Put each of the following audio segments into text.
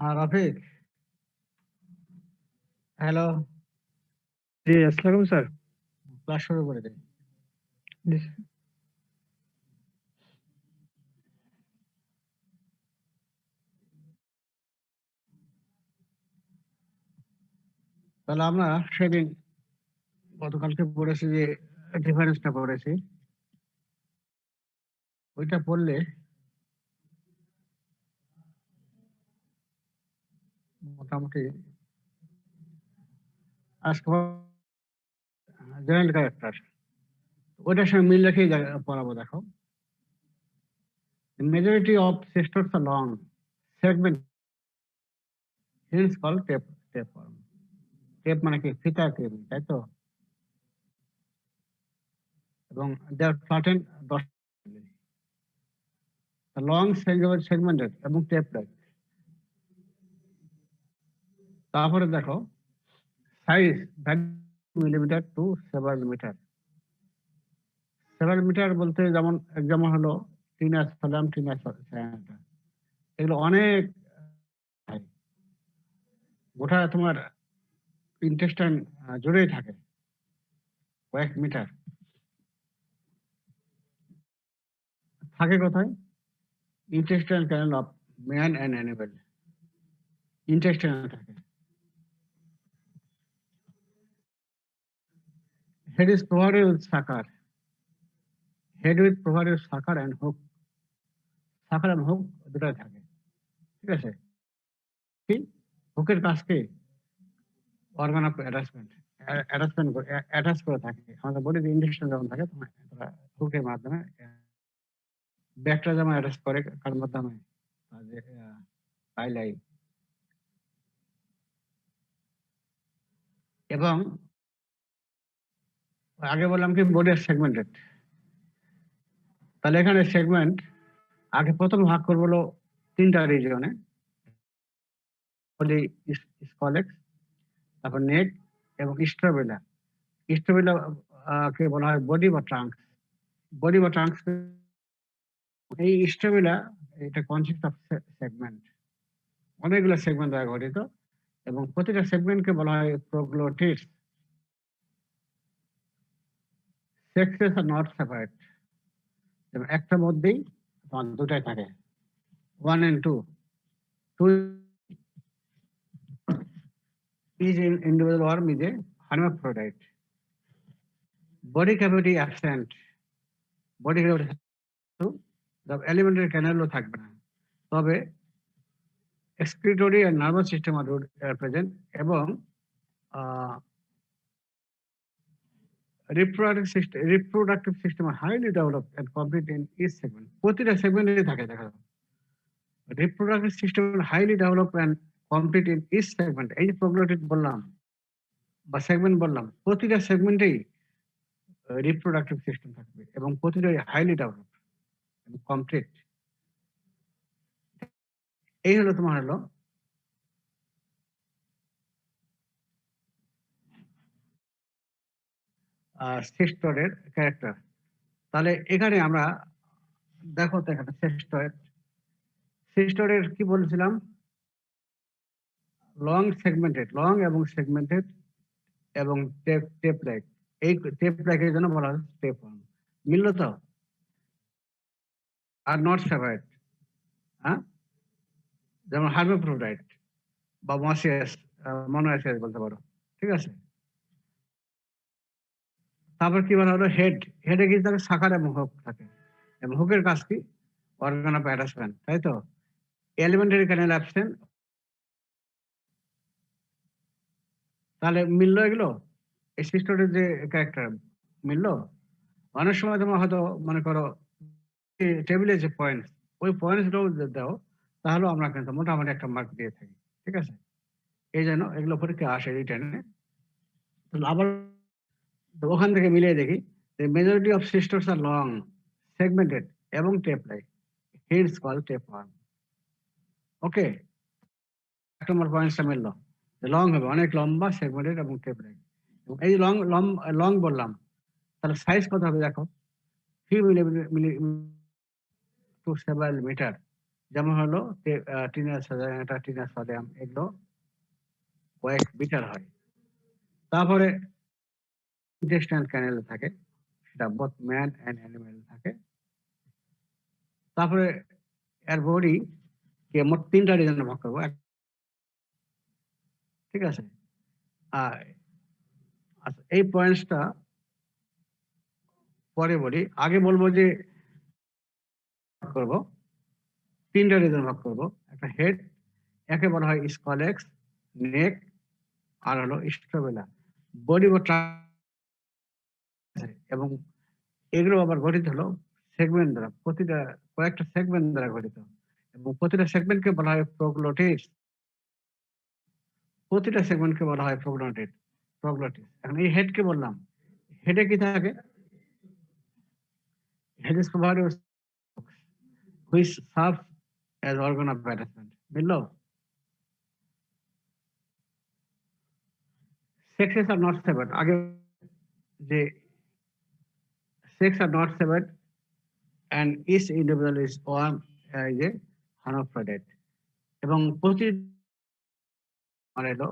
Rafiq, hello. জি, আসসালামু আলাইকুম sir. Class শুরু করে দিন। জি, তাহলে আমরা সেদিন গতকালকে পড়েছি যে ডিফারেন্সটা পড়েছি, ওইটা পড়লে মোটামুটি আজকে জেনারেল ক্যারেক্টার ওইটার সঙ্গে মিল রেখেই পড়াবো। দেখো, majority of sisters R long segment hence call tape tape form. Tape মানে কি? ফিতা টেপ, তাই তো? এবং দেয়ার ফ্ল্যাটেন 10 লং সেগমেন্টেড এবং টেপ লাইক। তারপরে দেখো size millimetre to 7 metre. 7 metre বলতে যেমন এক্সাম্পল হলো টিনাস ফেলাম, টিনাস সায়ানাটা, এগুলো অনেক গোটা তোমার ইন্টেস্টাইন জুড়েই থাকে, কয়েক মিটার থাকে। কোথায়? Intestine canal of man and animal, intestine থাকে। Head is provided with sucker, head with provided sucker and hook. Sucker and hook দুটাই থাকে, ঠিক আছে? কি হুকের কাজকে অর্গান অফ অ্যাটাচমেন্ট অ্যাটাচ করে থাকে। আমাদের বডিতে ইন্ডেকশন যেমন থাকে, হুকের মাধ্যমে ব্যাকটা যেমন অ্যাটাচ করে কার মাধ্যমে, পাইলাই। এবং আগে বললাম কি বডি সেগমেন্টেড, তাহলে এখানে সেগমেন্ট আগে প্রথম ভাগ করবো হলো 3টা রিজিয়নে, বডি স্কলেক্স, তারপর নেক এবং স্ট্রোবেলা। স্ট্রোবেলা কে বলা হয় বডি বা ট্রাঙ্ক। বডি বা ট্রাঙ্ক, এই স্ট্রোবেলা এটা কনসিস্ট অফ সেগমেন্ট, অনেকগুলো সেগমেন্ট দ্বারা গঠিত, এবং প্রতিটা সেগমেন্টকে বলা হয় প্রোগ্লোটিস। সেক্সেস আর নট সেপারেট, এবং একটার মধ্যেই তোমার দুটাই থাকে, 1 and 2. 2 is in individual worm is a hermaphrodite. Body cavity absent, body cavity alimentary canal থাকবে না, তবে excretory and nervous system are present, এবং reproductive system are highly developed and complete in each segment. প্রতিটা সেগমেন্টে থাকে। দেখা যাবে reproductive system highly developed and complete in each segment। এই যে প্রোগ্লোটিড বললাম বা সেগমেন্ট বললাম, প্রতিটা সেগমেন্টেই রিপ্রোডাক্টিভ সিস্টেম থাকবে এবং প্রতিটাই হাইলি ডেভেলপ এবং কমপ্লিট। এই হলো তোমার হলো সিস্টরের ক্যারেক্টার। তাহলে এখানে আমরা দেখো তো, এখানে সিস্টরের কি বলেছিলাম? লং সেগমেন্টেড, লং এবং সেগমেন্টেড এবং টেপ লাইক। এই টেপ লাইকের জন্য বলা হয় টেপ ওয়ার্ম। মিলল তো? আর নট সেপারেট, হ্যাঁ, যেমন হার্মাফ্রোডাইট বা মনোয়াসিয়াস বলতে পারো, ঠিক আছে? তারপর কি বলা হলো? হেডে কি থাকে? সাকার এবং হুক থাকে, এবং হুকের কাজ কি? অর্গান অফ অ্যাটাচমেন্ট, তাই তো? Elementary canal absent. তাহলে মিললো এগুলো, এই সিস্টেমের যে ক্যারেক্টার মিললো। অনেক সময় তোমার হয়তো মনে করো টেবিলে যে পয়েন্ট, ওই পয়েন্টস গুলো দাও, তাহলে আমরা কিন্তু মোটামুটি একটা মার্ক দিয়ে থাকি, ঠিক আছে? এই জন্য এগুলো পরীক্ষা আসে রিটার্নে। আবার ওখান থেকে মিলিয়ে দেখি, majority of sisters R long segmented এবং tape like, hence call tapeworm. Okay, এক নম্বর পয়েন্টটা মিললো, লং হবে অনেক লম্বা, সেগমেন্টেড এবং টেপ লাইক। এই লং বললাম, তাহলে সাইজ কত হবে দেখো, 3 মিলিমিটার টু 7 মিটার। যেমন হলো টিনাস সাজানাটা, টিনাস সোডিয়াম, এগুলো কয়েক বিটার হয়। তারপরে ইন্টেস্টাইনাল ক্যানেলে থাকে, সেটা বোথ ম্যান এন্ড অ্যানিমেল থাকে। তারপরে এর বডি কে মোট 3টা রিজনে ভাগ করব। ঠিক আছে? আর আচ্ছা, এই পয়েন্টসটা পরে বলি। আগে বলবো যে ভাগ করব, 3টা রিজনে ভাগ করব। একটা হেড, একে বলা হয় স্কলেক্স, নেক, আর হলো স্ট্রোবেলা। বডি বা এবং এগুলো আবার গঠিত হলো সেগমেন্ট দ্বারা, প্রতিটা কয়েকটা সেগমেন্ট দ্বারা গঠিত, এবং প্রতিটা সেগমেন্টকে বলা হয় প্রোগ্লটিস। প্রতিটা সেগমেন্টকে বলা হয় প্রোগ্লটিস। এখন এই হেডকে বললাম, হেডে কি থাকে? Head is provided which serves as organ of attachment. বুঝলো? Sexes are not severed. আগে যে sex are not severed and each individual is one is a hermaphrodite. এবং প্রতি এলো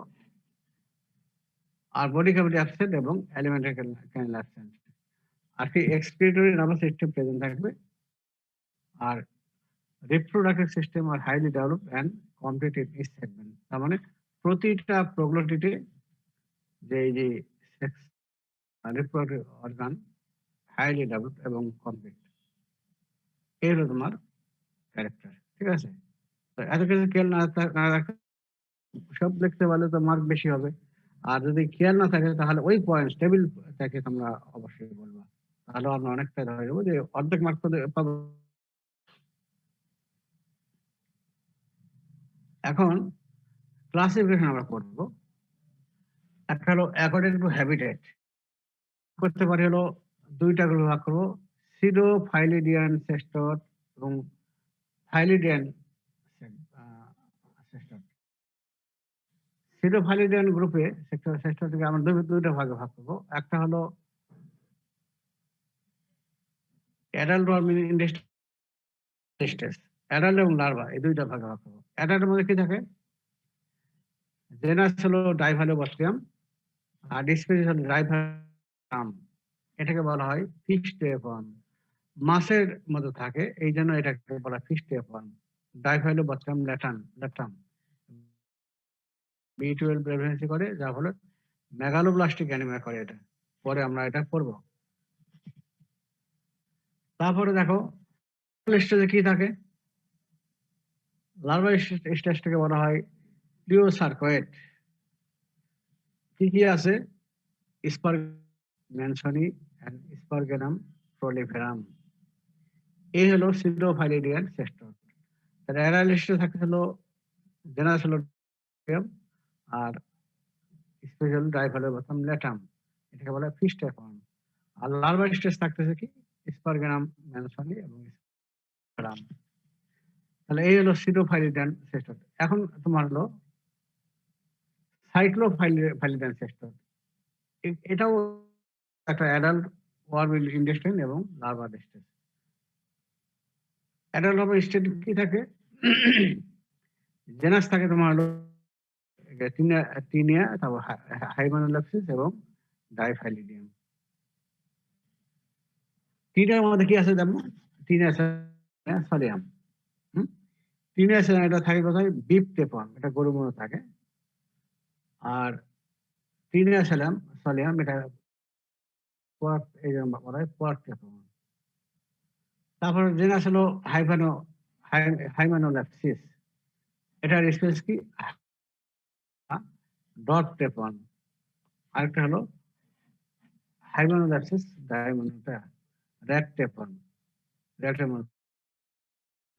আর বডি ক্যাভিটি অ্যাবসেন্ট এবং এলিমেন্টারি ক্যানেল অ্যাবসেন্ট। আর কি এক্সক্রিটরি নার্ভাস সিস্টেম প্রেজেন্ট থাকবে, আর রিপ্রোডাক্টিভ সিস্টেম আর highly develop and complete in each segment. তার মানে প্রতিটা প্রোগ্লটিটে যে এই যে sex reproductive organ highly develop এবং কমপ্লিট, এই হলো তোমার ক্যারেক্টার। ঠিক আছে? তো এত কিছু খেয়াল না রাখতে সব লিখতে পারলে তো মার্ক বেশি হবে। আর যদি খেয়াল না থাকে তাহলে ওই পয়েন্ট টেবিল থেকে তোমরা অবশ্যই বলবা, তাহলে আমরা অনেকটা ধরে যাবো যে অর্ধেক মার্ক পাবো। এখন ক্লাসিফিকেশন আমরা করবো। একটা হলো অ্যাকর্ডিং টু হ্যাবিটেট, করতে পারি হলো দুইটা গ্রুপ ভাগ করবো, সিডোফাইলিডিয়ান সেস্টর এবং ফাইলিডিয়ান সেস্টর। সিডোফাইলিডিয়ান গ্রুপে সেস্টর থেকে আমরা দুইটা ভাগে ভাগ করবো। একটা হলো অ্যাডাল্ট ওয়ার্মিং ইন্ডাস্ট্রিস, অ্যাডাল্ট এবং লার্ভা, এই দুইটা ভাগে ভাগ করবো। অ্যাডাল্টের মধ্যে কি থাকে? জেনাস হলো ডাইভালোবাস্টিয়াম, আর স্পিসিস হলো ডাইভারাম। এটাকে বলা হয় ফিশ টেপন, মাছের মধ্যে থাকে, এই জন্য এটাকে বলা ফিশ টেপন। ডাইভালোবাস্টিয়াম ল্যাটাম B12 প্রেগন্যান্সি করে, যার ফলে মেগালোব্লাস্টিক অ্যানিমিয়া করে। এটা পরে আমরা এটা করব। তারপরে দেখো স্টেজে কি থাকে? লার্ভা স্টেজটাকে বলা হয় ক্রিওসার্কয়েড। কি কি আছে? স্পার্গ ম্যানসনি এন্ড স্পার্গেনাম প্রলিফেরাম। এই হলো সিডোফাইলিডিয়ান সেস্টর। তাহলে অ্যাডাল্ট স্টেজে থাকে হলো জেনাস হলো আর স্পেশাল ডাইভালোবাস্টিয়াম ল্যাটাম, এটাকে বলা হয় ফিশ টেপন। আর লার্ভা স্টেজ থাকতেছে কি? স্পার্গেনাম ম্যানসনি এবং স্পার্গেনাম। তাহলে এই হলো সিডোফাইলিডিয়ান সেস্টর। এখন তোমার হলো সাইক্লোফাইলিডিয়ান সেস্টর। এটাও একটা অ্যাডাল্ট ওয়ার্ম ইন্টেস্টাইন এবং larva stage. Adult larva stage কি থাকে? জেনাস থাকে তোমার হলো টিনিয়া, তারপর হাইমানোলাপসিস এবং ডাইফাইলিডিয়াম। টিনিয়ার মধ্যে কি আছে দেখো? টিনিয়া সলিয়াম। টিনিয়া এটা থাকে কোথায়? বিপ টেপন, এটা গরুর মধ্যে থাকে। আর টিনিয়া সলিয়াম এটা পর্ক, এই জন্য বলা হয় পর্ক টেপন। তারপর জেনাস হলো হাইমানোলাপসিস, এটার স্পেস কি? ডট টেপন। আরেকটা হলো হাইমানোলাপসিস ডায়মন্ডটা রেড টেপন।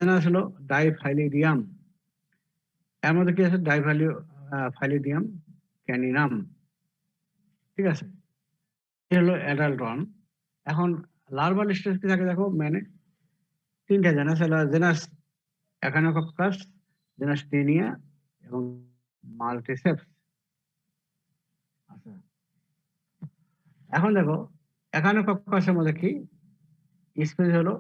জেনাস হলো ডাইফাইলিডিয়াম। এর মধ্যে কি আছে? ফাইলিডিয়াম ক্যানিনাম। ঠিক আছে? এই হলো অ্যাডাল্ট ওয়ান। এখন লার্ভাল স্টেজ কি থাকে দেখো? মানে 3টা জেনাস হলো জেনাস এখানোকক্কাস, জেনাস টিনিয়া এবং মাল্টিসেপস। আচ্ছা, এখন দেখো এখানোকক্কাসের মধ্যে কি স্পেস হলো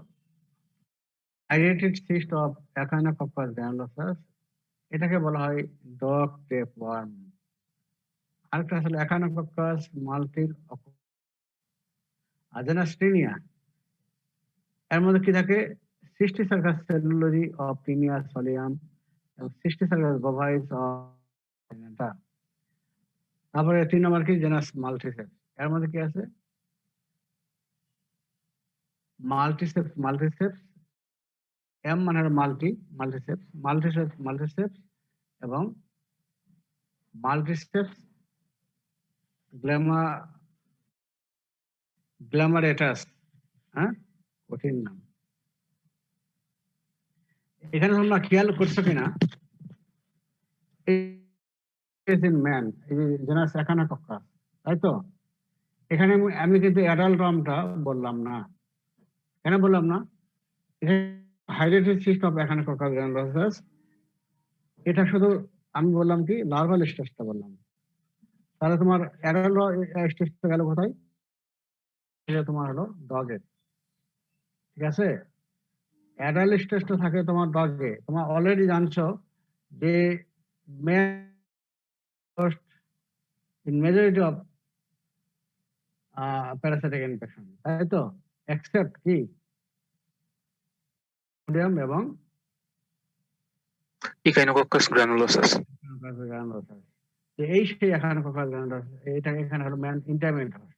হাইড্রেটেড সিস্ট অফ এখানোকক্কাস গ্রানুলোসাস, এটাকে বলা হয় ডগ টেপওয়ার্ম। আরেকটা আসলে এখানোকক্কাস মাল্টিল আজেনাস্টেনিয়া, এর মধ্যে কি থাকে? সিস্টিসার্কাস সেলুলোজি অফ টিনিয়া সলিয়াম এবং সিস্টিসার্কাস বোভাইস অফ। তারপরে 3 নম্বর কি? জেনাস মাল্টিসেপস, এর মধ্যে কি আছে? মাল্টিসেপস এম মানে হলো মাল্টিসেপস এবং মাল্টিসেপস গ্ল্যামারেটাস। হ্যাঁ, কঠিন নাম। এখানে তোমরা খেয়াল করছো কিনা, ম্যান জেনাস এখানোকক্কাস, তাই তো? এখানে আমি কিন্তু অ্যাডাল্ট টার্মটা বললাম না। কেন বললাম না? হাইড্রেটেড সিস্ট অফ এখানোকক্কাস গ্রানুলোসাস, এটা শুধু আমি বললাম কি লার্ভাল স্টেজটা বললাম। তাহলে তোমার অ্যাডাল্ট স্টেজটা গেল কোথায়? এটা তোমার হলো ডগের, ঠিক আছে? অ্যাডাল্ট স্টেজটা থাকে তোমার ডগে। তোমার অলরেডি জানছো যে in majority of parasitic infection, তাই তো? এক্সেপ্ট কি এবং ইকাইনোকক্কাস গ্রানুলোসাস। এই সেই এখানোকক্কাস গ্রানুলোসাস, এটা এখানে হলো ম্যান ইন্টারমিডিয়েট হোস্ট।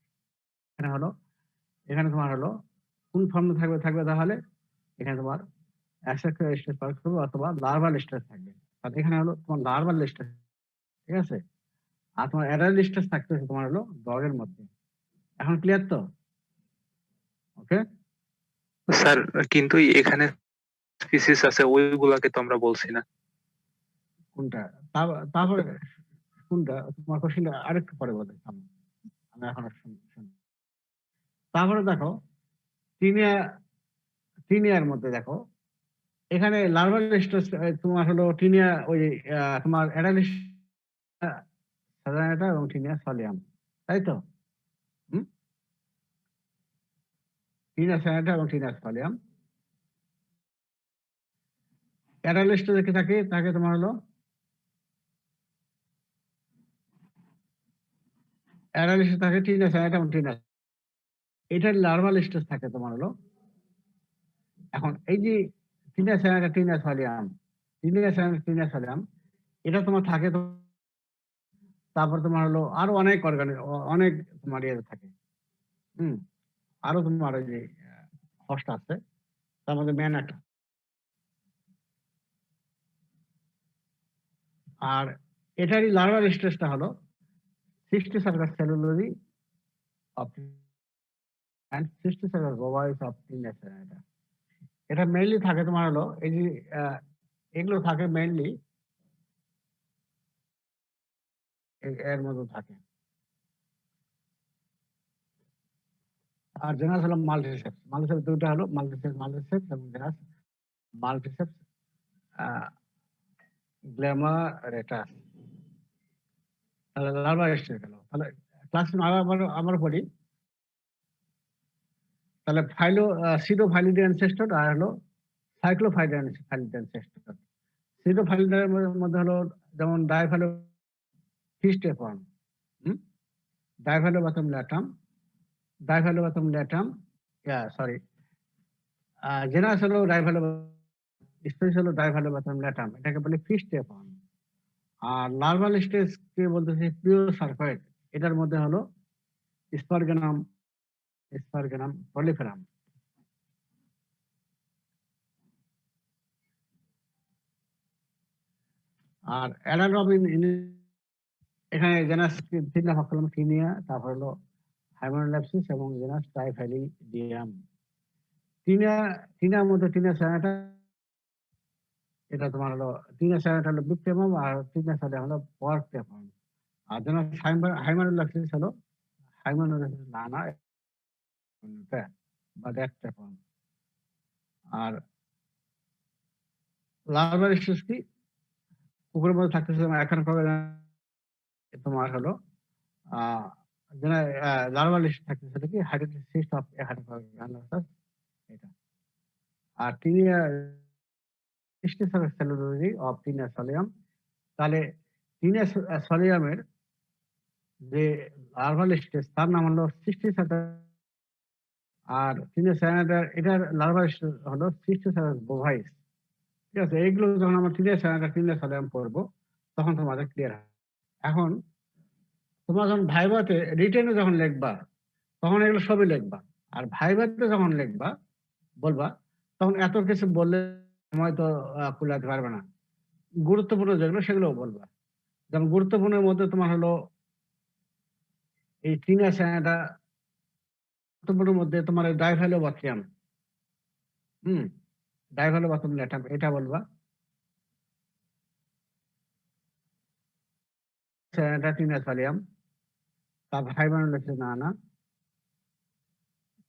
এখানে তোমার হলো কোন ফর্মে থাকবে তাহলে? এখানে তোমার অ্যাসেক্সুয়াল স্টেজ পার্থক্য অথবা লার্ভাল স্টেজ থাকবে। আর এখানে হলো তোমার লার্ভাল স্টেজ, ঠিক আছে? আর তোমার অ্যাডাল্ট স্টেজ থাকতেছে তোমার হলো ডগের মধ্যে। এখন ক্লিয়ার তো? ওকে স্যার, কিন্তু এখানে স্পিসিস আছে, ওইগুলাকে তো আমরা বলছি না। কোনটা? তারপরে কোনটা? তোমার কোশ্চেনটা আরেকটু পরে বলে, আমি এখন তারপরে দেখো টিনিয়ার মধ্যে দেখো, এখানে লার্ভাল স্টেজ তোমার হলো টিনিয়া, ওই তোমার অ্যাডাল্ট সাধারণত এবং টিনিয়া সলিয়াম, তাই তো? টিনিয়া সাধারণত এবং টিনিয়া সলিয়াম। অ্যাডাল্ট স্টেজে কি থাকে তোমার হলো অ্যাডাল্ট স্টেজ থাকে টিনিয়া সাধারণত এবং টিনিয়া, এটার লার্ভাল স্টেজ থাকে তোমার হলো। এখন এই যে টিনিয়া সাধারণত টিনিয়া সলিয়াম, এটা তোমার থাকে তো। তারপর তোমার হলো আরো অনেক অনেক তোমার ইয়ে থাকে। আরো তোমার ওই যে হোস্ট আছে, তার মধ্যে ম্যান একটা। আর এটারই লার্ভাল স্টেজটা হলো সিস্টিসার্কাস সেলুলোজি অফ এন্ড সিস্টিসার্কাস বোভাইস অফ টিনিয়া সাধারণত। এটা মেইনলি থাকে তোমার হলো এই যে এগুলো থাকে মেইনলি এর মধ্যে থাকে। আর জেনাস হলো মাল্টিসেপস দুটো হলো মাল্টিসেপস এবং জেনাস মাল্টিসেপস গ্ল্যামারেটাস। তাহলে লার্ভাল স্টেজ গেল। তাহলে ক্লাস আবার পড়ি। তাহলে সিডোফাইলিডি অ্যানসেস্টর আর হলো সাইক্লোফাইলিডি অ্যানসেস্টর। সিডোফাইলিডের মধ্যে হলো যেমন ডাইফ্যালোফিস্টেফর্ম, ডাইফ্যালোবাথম ল্যাটাম, সরি, জেনাস হলো স্পেস হলো ডাইফ্যালোবাথম ল্যাটাম, এটাকে বলে ফিস্টেফর্ম। আর লার্ভাল স্টেজ কে বলতেছে প্রিওসার্কয়েড, এটার মধ্যে হলো স্পারগেনাম প্রলিফেরাম। আর অ্যাডাল্ট এখানে জেনাস তিনটা ভাগ করলাম, টিনিয়া, তারপর হলো হাইমেনোল্যাপসিস এবং জেনাস টাইফাইলিডিয়াম। টিনিয়ার মধ্যে টিনিয়া সায়াটা, এটা তোমার হলো টিনিয়া সায়াটা হলো বিক্টেমাম আর টিনিয়া সায়াটা হলো পরটেমাম। আর জেনাস হাইমেনোল্যাপসিস হলো হাইমেনোল্যাপসিস লানা বা ড্যাকটেমাম। আর লার্ভাল স্টেজ কি কুকুরের মধ্যে থাকতেছে এখন তোমার হলো লার্ভাল স্টেজ থাকতেছে কি হাইড্রেটেড সিস্ট অফ এখানোকক্কাস গ্রানুলোসাস, এটা। আর tinea cellulose of tinea solium, তাহলে tinea solium এর যে লার্ভাল স্টেজ তার নাম হলো সিস্টিসাইটাস, আর tinea cyanida এটার লার্ভাল স্টেজ হলো সিস্টিসাইটাস bovis। ঠিক আছে, এইগুলো যখন আমরা tinea cyanida tinea solium পড়বো তখন তোমাদের ক্লিয়ার হবে। এখন তোমরা যখন ভাইভাতে রিটেনে যখন লিখবা তখন এগুলো সবই লিখবা, আর ভাইভাতে যখন লিখবা বলবা তখন এত কিছু বললে সময় তো কুলাতে পারবে না। গুরুত্বপূর্ণ যেগুলো সেগুলো বলবা। যেমন গুরুত্বপূর্ণের মধ্যে তোমার হলো এই tinea cyanida, গুরুত্বপূর্ণের মধ্যে তোমার ডাইভ্যালোবাথিয়াম, ডাইভ্যালোবাথিয়াম এটা বলবা। cyanida tinea solium, তারপর হাইবারনোলেসিস না আনা,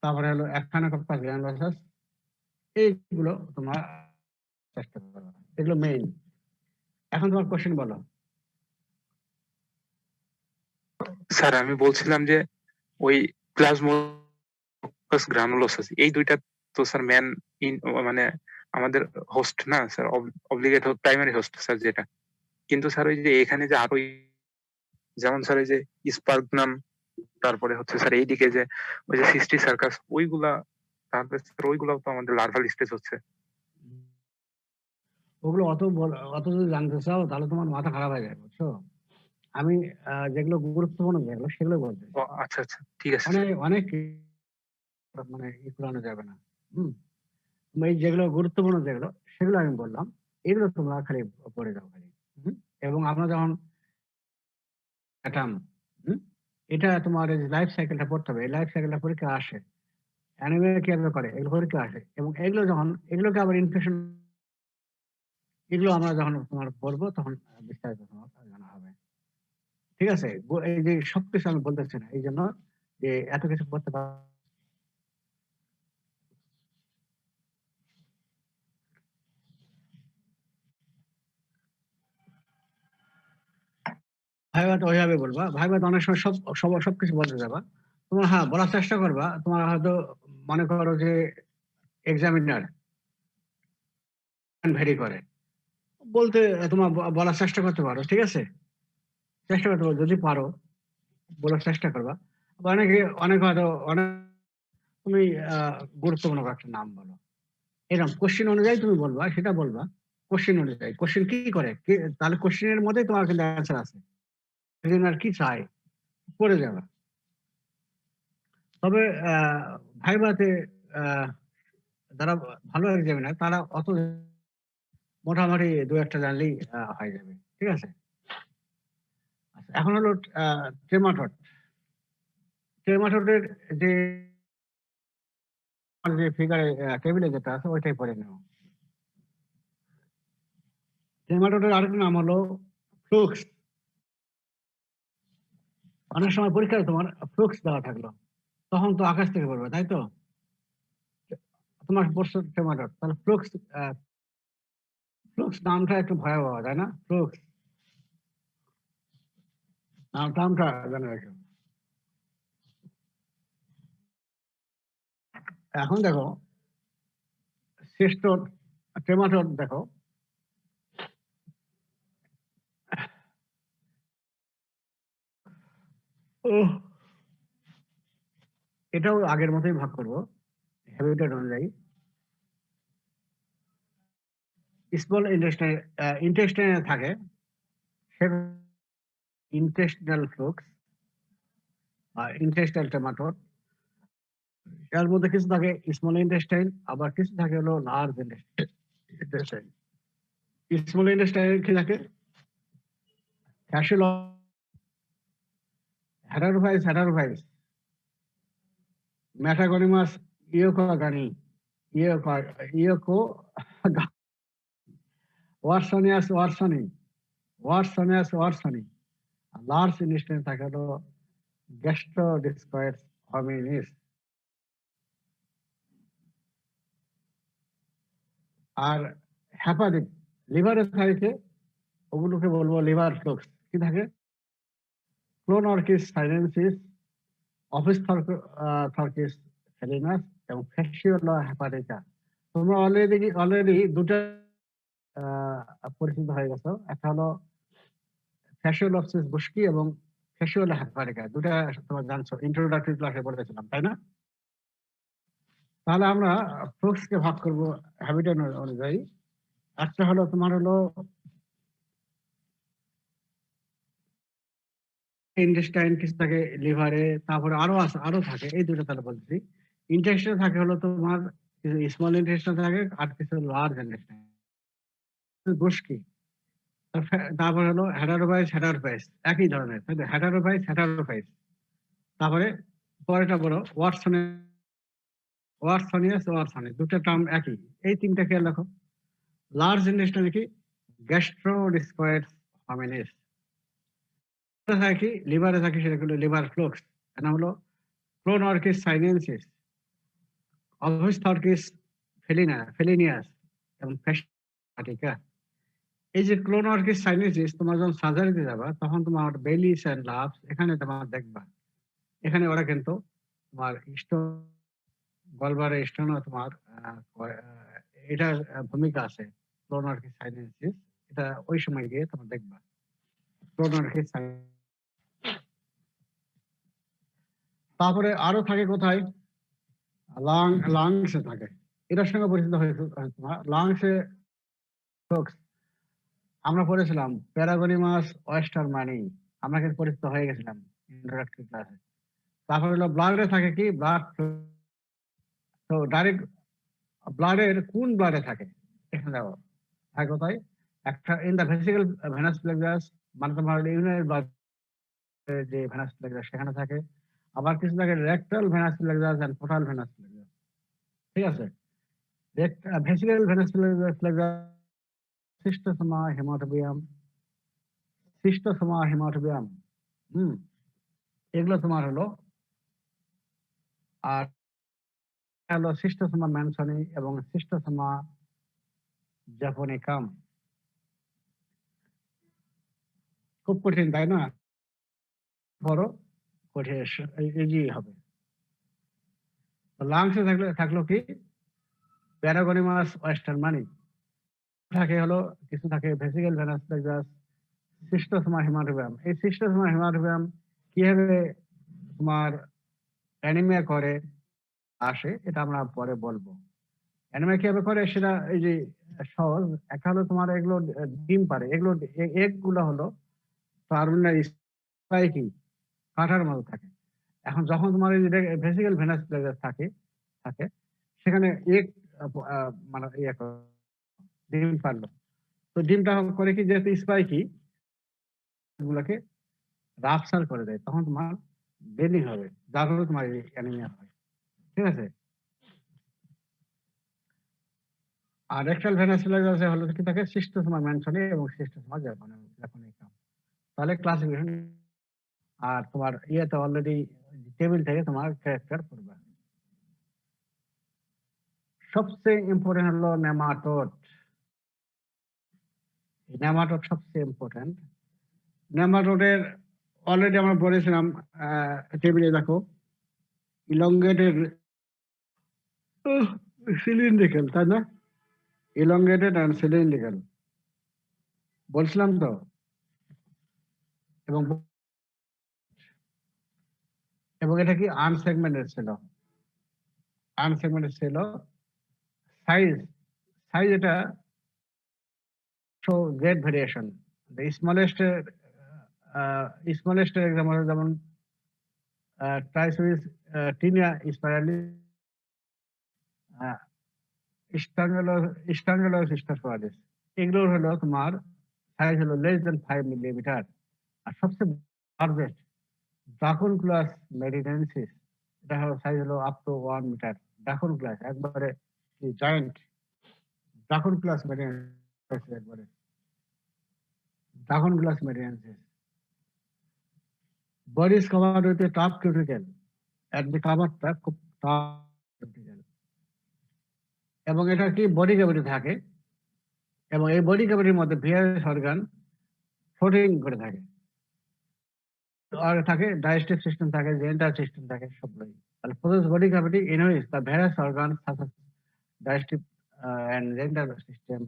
তারপরে হলো Echinococcal granulosus, এইগুলো তোমরা চেষ্টা করবা, এগুলো মেইন। এখন তোমার কোশ্চেন বলো। স্যার আমি বলছিলাম যে ওই প্লাজমোকাস গ্রানুলোসাস এই দুইটা তো স্যার ম্যান মানে আমাদের হোস্ট না sir, obligate primary host sir যেটা। কিন্তু স্যার ওই যে এখানে যে আরো যেমন স্যার ওই যে স্পার্গনাম, তারপরে হচ্ছে স্যার এইদিকে যে ওই যে সিস্টি সার্কাস ওইগুলা, তারপরে স্যার ওইগুলাও তো আমাদের লার্ভাল স্টেজ হচ্ছে। ওগুলো অত যদি জানতে চাও তাহলে তোমার মাথা খারাপ হয়ে যাবে, বুঝছো? আমি যেগুলো গুরুত্বপূর্ণ যেগুলো সেগুলো বলতে। আচ্ছা আচ্ছা ঠিক আছে। অনেক মানে পুরানো যাবে না। এই যেগুলো গুরুত্বপূর্ণ যেগুলো সেগুলো আমি বললাম, এগুলো তোমরা খালি পড়ে যাও খালি। এবং আমরা যখন অ্যাটাম, এটা তোমার লাইফ সাইকেলটা পড়তে হবে। এই লাইফ সাইকেলটা পরীক্ষা আসে, অ্যানিমে কিভাবে করে এগুলো পরীক্ষা আসে, এবং এগুলো যখন এগুলোকে আবার ইনফেকশন, এগুলো আমরা যখন তোমার পড়বো তখন বিস্তারিত তোমার জানা হবে। ঠিক আছে, এই যে সবকিছু আমি বলতেছি না এই জন্য যে এত কিছু করতে পার। ভাইভাতে ওইভাবে বলবা, ভাইভাতে অনেক সময় সবকিছু বলতে যাবা তোমার, হ্যাঁ বলার চেষ্টা করবা। তোমার হয়তো মনে করো যে এক্সামিনার ভেরি করে বলতে, তোমার বলার চেষ্টা করতে পারো। ঠিক আছে, চেষ্টা করতে পারো, যদি পারো বলার চেষ্টা করবা। অনেক হয়তো অনেক তুমি গুরুত্বপূর্ণ একটা নাম বলো, এরকম কোশ্চেন অনুযায়ী তুমি বলবা, সেটা বলবা কোশ্চেন অনুযায়ী। কোশ্চেন কি করে তাহলে কোশ্চেনের মধ্যেই তোমার কিন্তু অ্যান্সার আছে, আর কি চাই পড়ে যাবা। তবে ভাইভাতে যারা ভালো এক্সামিনার তারা অত মোটামুটি দু একটা জানলেই হয়ে যাবে। ঠিক আছে, আচ্ছা, এখন হলো ট্রেমাটড। ট্রেমাটডের যে ফিগারে টেবিলে যেটা আছে ওইটাই পড়ে নেব। ট্রেমাটডের আরেকটা নাম হলো ফ্লুক্স। অনেক সময় পরীক্ষায় তোমার ফ্লুক্স দেওয়া থাকলো, তখন তো আকাশ থেকে পড়বে, তাই তো? তোমার পড়ছো ট্রেমাটড, তাহলে ফ্লুক্স নামটা একটু ভয়াবহ, তাই না? ফ্লুক্স নামটা জানা রাখো। এখন দেখো সিস্টোড, ট্রেমাটড দেখো, এটাও আগের মতোই ভাগ করবো হ্যাবিটেট অনুযায়ী। স্মল ইন্টেস্টাইনে থাকে ইন্টেস্টিনাল ফ্লুক্স বা ইন্টেস্টাইল ট্রেমাটড। এর মধ্যে কিছু থাকে স্মল ইন্টেস্টাইন, আবার কিছু থাকে হলো লার্জ ইন্টেস্টাইন। স্মল ইন্টেস্টাইন কি থাকে? হেটারোভাইস, মেটাগনিমাস, ইয়োকোগানি, ওয়ারসনিয়াস। লার্জ ইন্টেস্টাইন থাকে হলো গ্যাস্ট্রোডিসকয়েড হমিনিস। আর হেপাটিক লিভারে থাকে, ওগুলোকে বলবো লিভার ফ্লুক্স। কি থাকে? ক্লোনর্কিস সাইলেন্সিস, অফিস থর্কিস সেলিনাস এবং ফ্যাসিওলা হেপাটিকা। তোমরা অলরেডি দুটা পরিচিত হয়ে গেছো। একটা হলো ফ্যাসিয়াল অবসেস বুস্কি এবং ফ্যাসিয়াল হেপারিকা, দুটা তোমরা জানছো, ইন্ট্রোডাক্টরি ক্লাসে বলেছিলাম, তাই না? তাহলে আমরা ফ্লুক্সকে ভাগ করব হ্যাবিটেট অনুযায়ী। একটা হলো তোমার হলো ইন্টেস্টাইন, কিছু থাকে লিভারে, তারপরে আরো থাকে, এই দুটো তাহলে বলছি। ইন্টেস্টাইন থাকে হলো তোমার কিছু স্মল ইন্টেস্টাইন থাকে আর কিছু লার্জ ইন্টেস্টাইন বুস্কি। তারপরে হলো হেটারোফাইস একই ধরনের, হেটারোফাইস। তারপরে পরেরটা বলো ওয়াটসনিয়াস, দুটো টার্ম একই। এই তিনটা খেয়াল রাখো। লার্জ ইন্টেস্টাইন কি গ্যাস্ট্রোডিস্কয়েড হমিনিস, থাকে কি লিভারে থাকে, সেটা হলো লিভার ফ্লুক্স, এটা হলো প্রোনর্কিস সাইনেনসিস, অবস্থর্কিস ফেলিনিয়াস এবং ফ্যাসিকা। এই যে ক্লোনর্কিস সাইনেসিস, তোমার যখন সার্জারিতে যাবা তখন তোমার বেলিস এন্ড লাভস এখানে তোমার দেখবা, এখানে ওরা কিন্তু তোমার গলবারে স্টোনও তোমার এটার ভূমিকা আছে। ক্লোনর্কিস সাইনেসিস এটা ওই সময় গিয়ে তোমার দেখবা ক্লোনর্কিস। তারপরে আরো থাকে কোথায়, লাংসে থাকে, এটার সঙ্গে পরিচিত হয়েছে তোমার লাংসে। আমরা পড়েছিলাম প্যারাগনিমাস ওয়েস্টারমানি, আমরা কিন্তু পরিচিত হয়ে গেছিলাম ইন্ট্রোডাক্টরি ক্লাসে। তারপর হলো ব্লাডে থাকে কি ব্লাড, তো ডাইরেক্ট ব্লাডের কোন ব্লাডে থাকে, এখানে দেখো থাকে কোথায়, একটা in the vesical venous plexus, মানে তোমার ইউরিনারি ব্লাড যে ভেনাস প্লেক্সাস সেখানে থাকে। আবার কিছু থাকে rectal venous plexus and portal venous plexus, ঠিক আছে? Vesical venous plexus schistosoma haematobium, এগুলো তোমার হলো। আর হলো সিস্টোসোমা ম্যানসনি এবং সিস্টোসোমা জাপনিকাম। খুব কঠিন, তাই না? বড় কঠিন, ইজি হবে। লাংসে থাকলো কি প্যারাগনিমাস ওয়েস্টারমানি, থাকে হলো কিছু থাকে ভেসিক্যাল ভেনাস প্লেক্সাস, সিস্টোসোমা হেমাটোবিয়াম। এই সিস্টোসোমা হেমাটোবিয়াম কিভাবে তোমার অ্যানিমিয়া করে আসে এটা আমরা পরে বলবো। অ্যানিমিয়া কিভাবে করে সেটা এই যে সহজ। একটা হলো তোমার এগুলো ডিম পারে, এগুলো এগ গুলো হলো টার্মিনাল স্পাইকি কাঁটার মতো থাকে। এখন যখন তোমার এই ভেসিক্যাল ভেনাস প্লেক্সাস থাকে থাকে সেখানে এগ মানে ডিম পারলো, তো ডিমটা করে কি যেহেতু স্পাইকি গুলোকে রাপসার করে দেয়, তখন তোমার ব্লিডিং হবে, যার ফলে তোমার অ্যানিমিয়া হয়, ঠিক আছে? আর রেক্টাল ভেনাস প্লেক্সাস হলো কি থাকে সিস্টোসোমা ম্যানসনি এবং সিস্টোসোমা জাপনিকাম। তাহলে ক্লাসিফিকেশন আর তোমার ইয়েতে অলরেডি টেবিল থেকে তোমার ক্যারেক্টার করবে। সবচেয়ে ইম্পর্টেন্ট হলো নেমাটোড। নেমাটোড সবচেয়ে ইম্পর্টেন্ট। নেমাটোডের অলরেডি আমরা বলেছিলাম, টেবিলে দেখো ইলংগেটেড সিলিন্ড্রিক্যাল, তাই না? ইলংগেটেড অ্যান্ড সিলিন্ড্রিক্যাল বলছিলাম তো। এবং এবং এটা কি আনসেগমেন্টেড ছিল, সাইজ এটা গ্রেট ভেরিয়েশন। স্মলেস্ট এক্সাম্পল যেমন ট্রাইসোইস টিনিয়া স্পাইরালি, স্টাঙ্গেলোসিস্টাসোয়ারিস, এগুলোর হলো তোমার সাইজ হলো লেস দেন 5 মিলিমিটার। আর সবচেয়ে লার্জেস্ট ড্রাগনক্লাস মেডিনেন্সিস, এটা হলো সাইজ হলো আপ টু 1 মিটার। ড্রাগনক্লাস একবারে জায়ান্ট, ড্রাগনক্লাস মেডিনেন্সিস একবারে ড্রাগনক্লাস মেডিনেন্সিস। Body is covered with a tough cuticle, at the coverটা খুব tough cuticle, এবং এটা কি বডি ক্যাভিটি থাকে, এবং এই বডি ক্যাভিটির মধ্যে ভেরিয়াস অর্গান ফ্লোটিং করে থাকে। আর থাকে ডাইজেস্টিভ সিস্টেম থাকে, জেনিটাল সিস্টেম থাকে, সবগুলোই। তাহলে process body cavity inhibits the various organ such as digestive and rental system,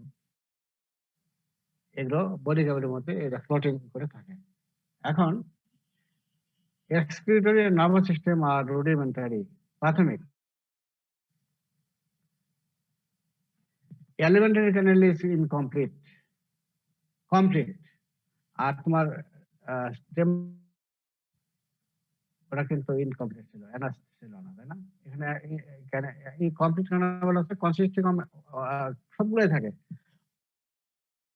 এগুলো বডি ক্যাভিটির মধ্যে এটা ফ্লোটিং করে থাকে। এখন এক্সক্রিটরি নার্ভাস সিস্টেম আর রুডিমেন্টারি, প্রাথমিক। Alimentary canal is incomplete, complete. আর তোমার স্টেম ওটা কিন্তু ইনকমপ্লিট ছিল, এনাস ছিল না, তাই না? এখানে এই কমপ্লিট ক্যানেল হচ্ছে কনসিস্টিং সবগুলোই থাকে,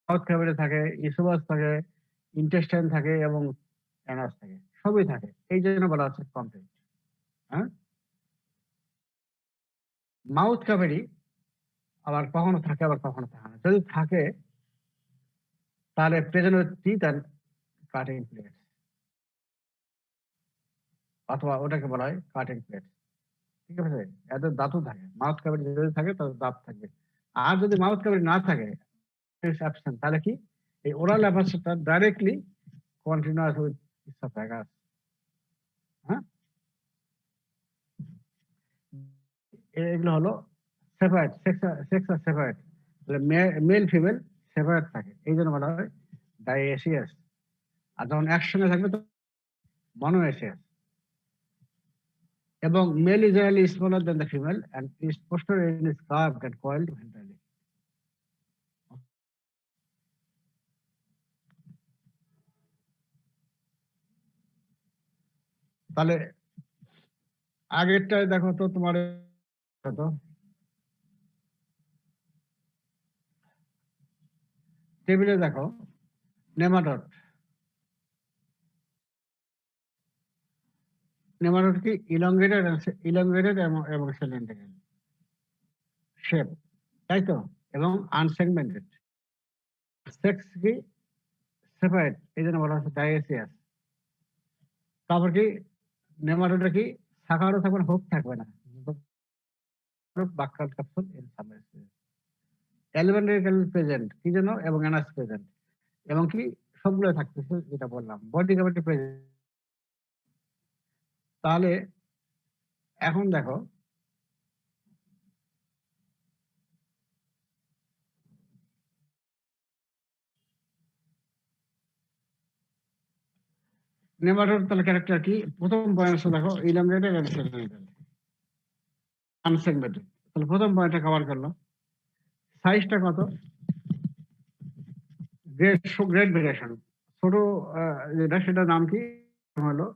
সাউথ ক্যাভিটি থাকে, ইসোবাস থাকে, ইন্টেস্টাইন থাকে এবং অ্যানাস থাকে, সবই থাকে, এই জন্য বলা হচ্ছে কমপ্লিট। হ্যাঁ, মাউথ ক্যাভিটি আবার কখনো থাকে আবার কখনো থাকে না। যদি থাকে তাহলে present with teeth and cutting plate, অথবা ওটাকে বলা হয় কাটিং প্লেট। ঠিক আছে, এত দাঁতও থাকে। মাউথ ক্যাভিটি যদি থাকে তাহলে দাঁত থাকবে। আর যদি মাউথ ক্যাভিটি না থাকে, তাহলে কি এই ওরাল অ্যাপাসটা ডাইরেক্টলি কন্টিনিউয়াস উইথ ইসোফেগাস। হ্যাঁ, এগুলো হলো সেপারেট, সেক্স আর সেপারেট, মেল ফিমেল সেপারেট থাকে, এই জন্য বলা হয় ডাইএসিয়াস। আর যখন একসঙ্গে থাকবে তো মনোএসিয়াস। এবং mail is generally smaller than the female and its posterior end is curved and coiled ventrally. তাহলে আগেরটায় দেখো তো তোমার কত টেবিলে দেখো নেমাটোড। নেমাটোড কি ইলংগেটেড এবং সিলিন্ড্রিক্যাল শেপ, তাই তো, এবং আনসেগমেন্টেড। সেক্স কি সেপারেট, এই জন্য বলা হচ্ছে ডাইএসিয়াস। তারপর কি নেমাটোডে কি শাখারও থাকবে না, হুক থাকবে না, buccal capsule in submarine. Alimentary canal present কি জন্য, এবং অ্যানাস প্রেজেন্ট, এবং কি সবগুলো থাকতেছে, যেটা বললাম বডি ক্যাভিটি প্রেজেন্ট। তাহলে এখন দেখো নেমাটোড তাহলে ক্যারেক্টার কি, প্রথম পয়েন্ট দেখো ইলংগেটেড এন্ড সিলিন্ড্রিক্যাল আনসেগমেন্টেড। তাহলে প্রথম পয়েন্টটা কভার করলো। সাইজটা কত, গ্রেড ভেরিয়েশন। ছোট যেটা সেটার নাম কি হলো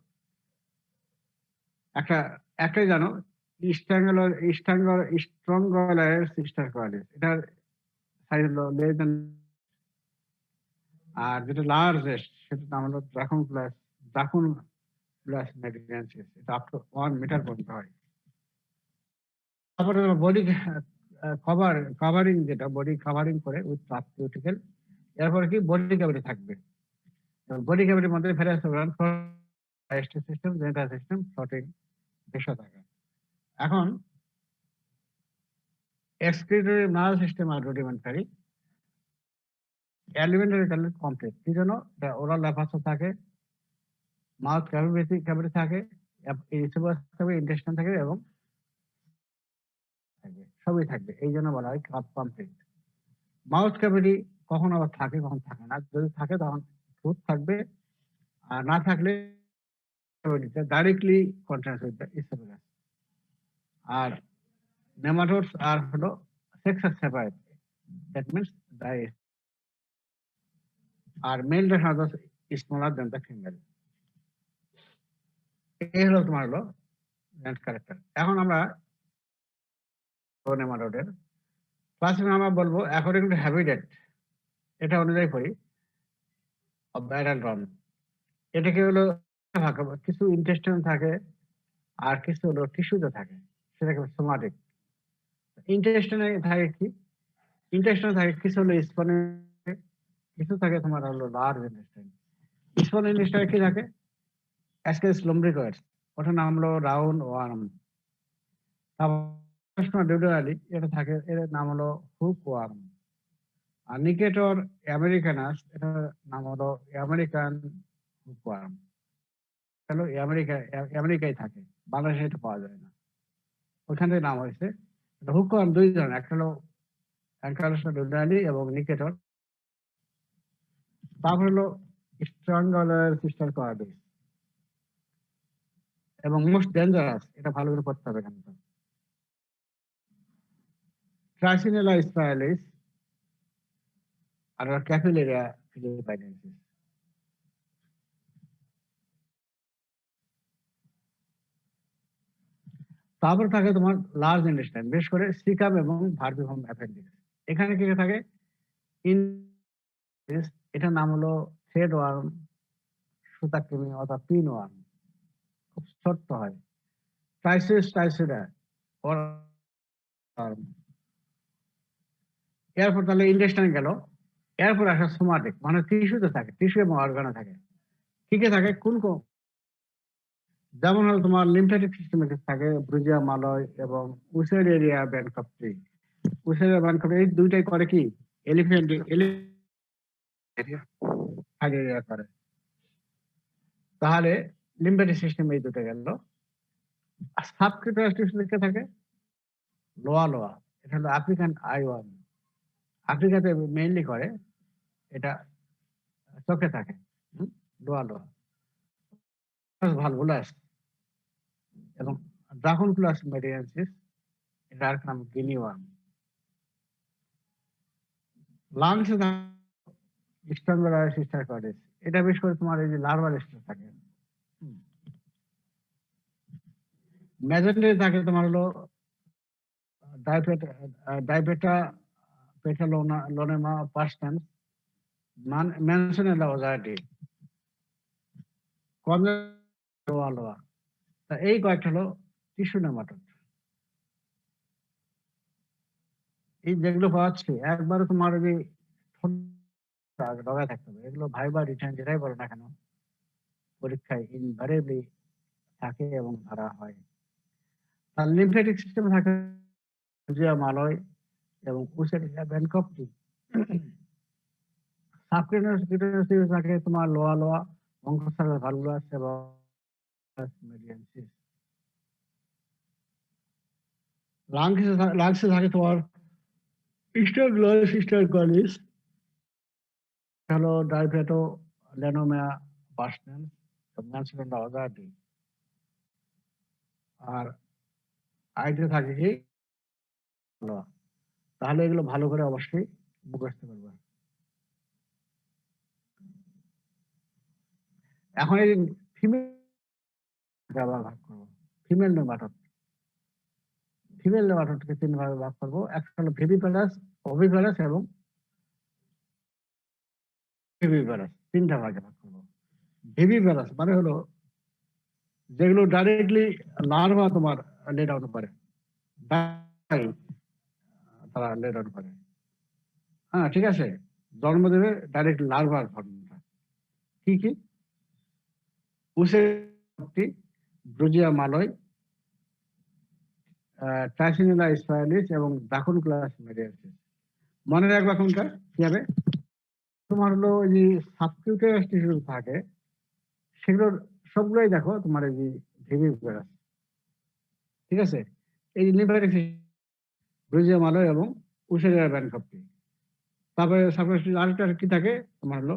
একটাই জানো, স্ট্রঙ্গলার সিস্টার কোয়ালিস, এটার সাইজ হলো লেস দেন। আর যেটা লার্জেস্ট সেটার নাম হলো ড্রাকুন প্লাস ম্যাগনেন্সিস, এটা আপ টু 1 মিটার পর্যন্ত হয়। তারপরে বডি কভারিং, যেটা বডি কভারিং করে উইথ সাবকিউটিক্যাল। এরপরে কি বডি ক্যাভিটি থাকবে, বডি ক্যাভিটির মধ্যে various organ, digestive system, genital system, floating পেশা থাকে। এখন এক্সক্রিটরি নার্ভাস সিস্টেম আর রুডিমেন্টারি। এলিমেন্টারি ক্যানেল কমপ্লিট কি জন্য, ওরাল ল্যাপাসও থাকে, মাউথ ক্যাভিটি থাকে, ইসোফেগাস থাকে, ইন্টেস্টাইন থাকে এবং সবই থাকবে, এই জন্য বলা হয় কমপ্লিট। মাউথ ক্যাভিটি কখন আবার থাকে কখন থাকে না, যদি থাকে তখন টুথ থাকবে, আর না থাকলে directly contact with the oesophagus. আর নেমাটোডস আর হলো sex separate, that means dioecious. আর মেলটা সাধারণত স্মলার দেন দ্য ফিমেল। এই হলো তোমার হলো ক্যারেক্টার। এখন আমরা নেমাটোডের ক্লাসিফিকেশন আমরা বলবো অ্যাকর্ডিং টু হ্যাবিটেট, এটা অনুযায়ী করি অফ অ্যাডাল্ট রন। এটাকে হলো কিছু ইন্টেস্টাইন থাকে আর কিছু হলো টিস্যুতে থাকে, সেটাকে সোমাটিক। ইন্টেস্টাইনে থাকে কি, ইন্টেস্টাইনে থাকে কিছু হলো স্পনে, কিছু থাকে তোমার হলো লার্জ ইন্টেস্টাইন। স্মল ইন্টেস্টাইনে কি থাকে, অ্যাসকেস লুম্ব্রিকয়েডস, ওটার নাম হলো রাউন্ড ওয়ার্ম। ডিউডালি এটা থাকে, এর নাম হলো হুক ওয়ার্ম। আর নিকেটর আমেরিকানাস, এটার নাম হলো আমেরিকান হুক ওয়ার্ম। হলো আমেরিকায় থাকে, বাংলাদেশে এটা পাওয়া যায় না, ওখান থেকে নাম হয়েছে। হুক ওয়ার্ম দুই ধরনের, একটা হলো অ্যানকাইলোসা ডুডালি এবং নিকেটর। তারপর হলো স্ট্রাঙ্গলার সিস্টার কোয়াডিস এবং মোস্ট ডেঞ্জারাস, এটা ভালো করে পড়তে হবে কিন্তু, ট্রাইসিনেলা স্পাইরালিস আর ক্যাপিলারিয়া ফিলিপাইনেন্সিস। তারপর থাকে তোমার লার্জ ইন্টেস্টাইন, বিশেষ করে সিকাম এবং ভার্মিফর্ম অ্যাপেন্ডিক্স। এখানে কি থাকে? এটার নাম হলো থ্রেড ওয়ার্ম, সুতাকৃমি অথবা পিন ওয়ার্ম, খুব ছোট্ট হয়। ট্রাইসিস টাইসিডা। এরপর তাহলে ইন্টেস্টাইন গেল, এরপর আসা সোমাটিক, মানে টিস্যুতে থাকে, টিস্যু এবং অর্গানে থাকে। কি কি থাকে? কোন কোন? যেমন হলো তোমার লিম্ফ্যাটিক সিস্টেমে থাকে ব্রুজিয়া মালয় এবং উসেরিয়া ব্যানকপ্টি। উসেরিয়া ব্যানকপ্টি এই দুইটাই করে কি? এলিফ্যান্ট করে। তাহলে লিম্ফ্যাটিক সিস্টেম এই দুটো গেল। সাবকিউটানিয়াস টিস্যু দিকে থাকে লোয়া লোয়া, এটা হলো আফ্রিকান আইওয়ার্ম, আফ্রিকাতে মেইনলি করে, এটা চোখে থাকে। লোয়া লোয়া ভালভুলাস এবং ড্রাগনফ্লাস মেডিয়ানসিস, এটা আর নাম গিনি ওয়ার্ম। লাংসে স্ট্রাঙ্গলার সিস্টার কোয়াডিস, এটা বিশেষ করে তোমার এই যে লার্ভাল স্টেজ থাকে। মেজেন্ডে থাকে তোমার হলো ডাইপেটা পেটালোনেমা পার্সটেন্স, ম্যানসনেলা ওজাইটি, কনজেলোয়া। তা এই কয়েকটা হলো টিস্যু নেমাটোড। এই যেগুলো পাচ্ছি একবারে তোমার যে ডগায় থাকতে হবে, এগুলো ভাইবা রিটার্ন যেটাই বলো না কেন, পরীক্ষায় ইনভারিয়েবলি থাকে এবং ধরা হয়। তার লিম্ফেটিক সিস্টেমে থাকে মালয় এবং উসেরিয়া ব্যানকপ্টি। সাবকিউটানিয়াস থাকে তোমার লোয়া লোয়া, অঙ্কোসারাস ভালভুলাস এবং মেডিয়ানসিস। লাংসে থাকে তোমার স্ট্রাঙ্গলার সিস্টার কোয়াডিস, হলো ডাইভেটো লেনোমিয়া পার্সটেন্স এবং ম্যানসনেলা ওজাইটি। আর আইতে থাকে কি? লোয়া। তাহলে এগুলো ভালো করে অবশ্যই মুখস্থ করবে। এখন এই ফিমেল ভাগ করবো, ফিমেল নেমাটোড। ফিমেল নেমাটোডকে তিন ভাগে ভাগ করবো, একটা হলো ভিভিপ্যারাস, ওভিপ্যারাস এবং ভিভিপ্যারাস, তিনটা ভাগে ভাগ করবো। ভিভিপ্যারাস মানে হলো যেগুলো ডাইরেক্টলি লার্ভা তোমার লেড আউট করে, তারা লেড আউট করে। হ্যাঁ ঠিক আছে, জন্ম দেবে ডাইরেক্ট লার্ভার ফর্মটা। কি কি? উসেরি, ব্রুজিয়া মালয়, ট্রাইসিনেলা স্পাইরালিস এবং ড্রাগনফ্লাস মেডিয়ানসিস। মনে রাখবা কোনটা কি হবে? তোমার হলো যে সাবকিউটানিয়াস টিস্যু থাকে সেগুলোর সবগুলোই দেখো তোমার এই যে ভিভিপ্যারাস। ঠিক আছে, এই লিম্ফ্যাটিক ব্রুজিয়া মালয় এবং উসেরিয়া ব্যানকপ্টি। তারপরে সাবকিউটানিয়াস আরেকটা কি থাকে তোমার হলো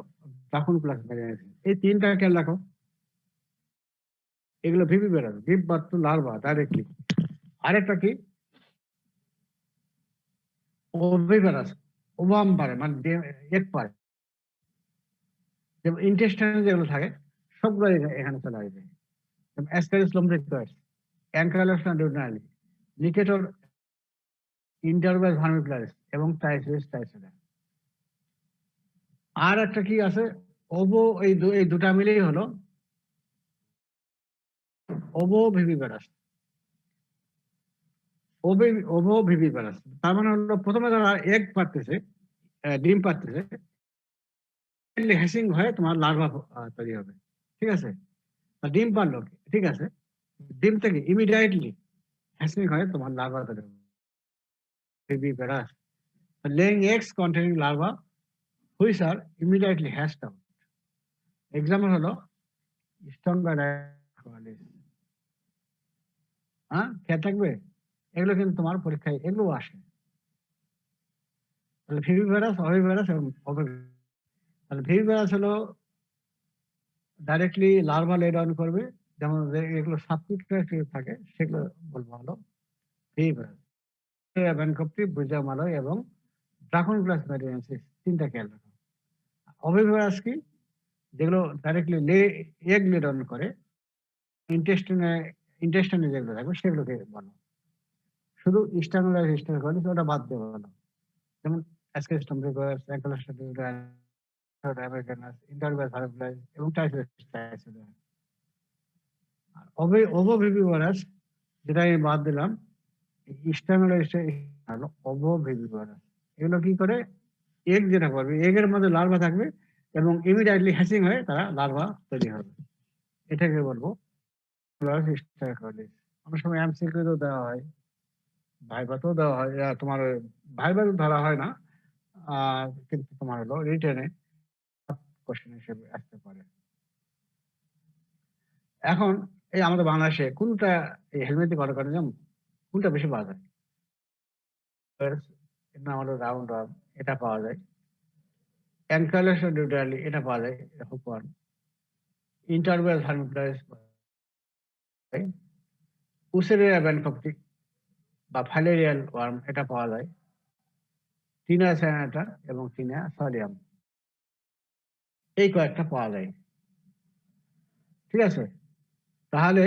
ড্রাগনফ্লাস মেডিয়ানসিস। এই তিনটা খেয়াল রাখো, এগুলো viviparous, give birth to larva directly. আরেকটা কি? ওভিপ্যারাস, ওভাম পারে মানে এগ পারে। যেমন ইন্টেস্টাইন যেগুলো থাকে সবগুলো এখানে চলে আসবে। অ্যাসকারিস লম্ব্রিকয়েডস, অ্যানকাইলোসা ডুডালি, নিকেটর ইন্টারভাল ভার্মিকুলারিস এবং টাইসিস টাইসিডা। আর একটা কি আছে? ওভো, এই দুটা মিলেই হলো ওভো ভিভিপ্যারাস। ওভো ভিভিপ্যারাস তার মানে হলো প্রথমে যারা এগ পারতেছে, ডিম পারতেছে, হ্যাসিং হয়ে তোমার লার্ভা তৈরি হবে। ঠিক আছে, ডিম পারলো, ঠিক আছে, ডিম থেকে ইমিডিয়েটলি হ্যাসিং হয়ে তোমার লার্ভা তৈরি হবে, ভিভিপ্যারাস, laying eggs containing larvae which are immediately hatched out. Example হলো স্ট্রাঙ্গলার। হ্যাঁ খেয়াল থাকবে, এগুলো কিন্তু তোমার পরীক্ষায় এগুলো আসে। তাহলে ভিভিভাইরাস, অভিভাইরাস এবং তাহলে ভিভিভাইরাস হলো ডাইরেক্টলি লার্ভা লে ডাউন করবে, যেমন এগুলো সাবকিউট থাকে সেগুলো বলবো হলো ভিভিভাইরাস। ব্যানকপ্টি, ব্রুজা মালয় এবং ড্রাগন গ্লাস ম্যারিয়েন্সিস, তিনটা খেয়াল রাখো। অভিভাইরাস কি? যেগুলো ডাইরেক্টলি এগ লে ডাউন করে, ইন্টেস্টাইনে যেগুলো থাকবে সেগুলোকে বলো। শুধু স্টার্নুলাইজ হিস্টোরিকলিস ওটা বাদ দিয়ে বলো, যেমন অ্যাসকেস্টম রিভার্স, অ্যাঙ্কোলাস্টাটিস, আমেরিকানাস, ইন্টারভাস হার্বলাইজ এবং টাইফয়েড। আর ওভোভিভিভারাস যেটা আমি বাদ দিলাম, স্টার্নুলাইজ হলো ওভোভিভিভারাস। এগুলো কি করে? এগ যেটা করবে, এগের মধ্যে লার্ভা থাকবে এবং ইমিডিয়েটলি হ্যাচিং হয়ে তারা লার্ভা তৈরি হবে, এটাকে বলবো হিস্টোরিকলিস। অনেক সময় এমসিকিউ দেওয়া হয়, ভাইভাতেও দেওয়া হয়, তোমার ভাইভাতে ধরা হয় না, কিন্তু তোমার হলো রিটেনে কোশ্চেন হিসেবে আসতে পারে। এখন এই আমাদের বাংলাদেশে কোনটা এই হেলমেটিক অর্গানিজম কোনটা বেশি পাওয়া যায়? এর নাম হলো রাউন্ড ওয়ার্ম, এটা পাওয়া যায়। অ্যানকাইলোসা ডিউডালি, এটা পাওয়া যায়, হুকওয়ার্ম। ইন্টারভেল হার্মিপ্লাস, উসেরিয়া ব্যানকপ্টি বা ফাইলেরিয়াল ওয়ার্ম, এটা পাওয়া যায়। টিনা স্যানাটা এবং টিনা সলিয়াম, এই কয়েকটা পাওয়া যায়। ঠিক আছে, তাহলে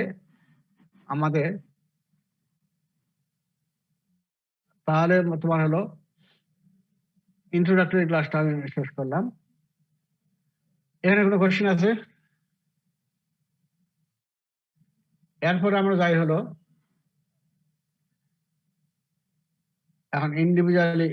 আমাদের তোমার হলো ইন্ট্রোডাক্টরি ক্লাসটা আমি শেষ করলাম। এখানে কোনো কোশ্চেন আছে? এরপরে আমরা যাই হলো এখন ইন্ডিভিজুয়ালি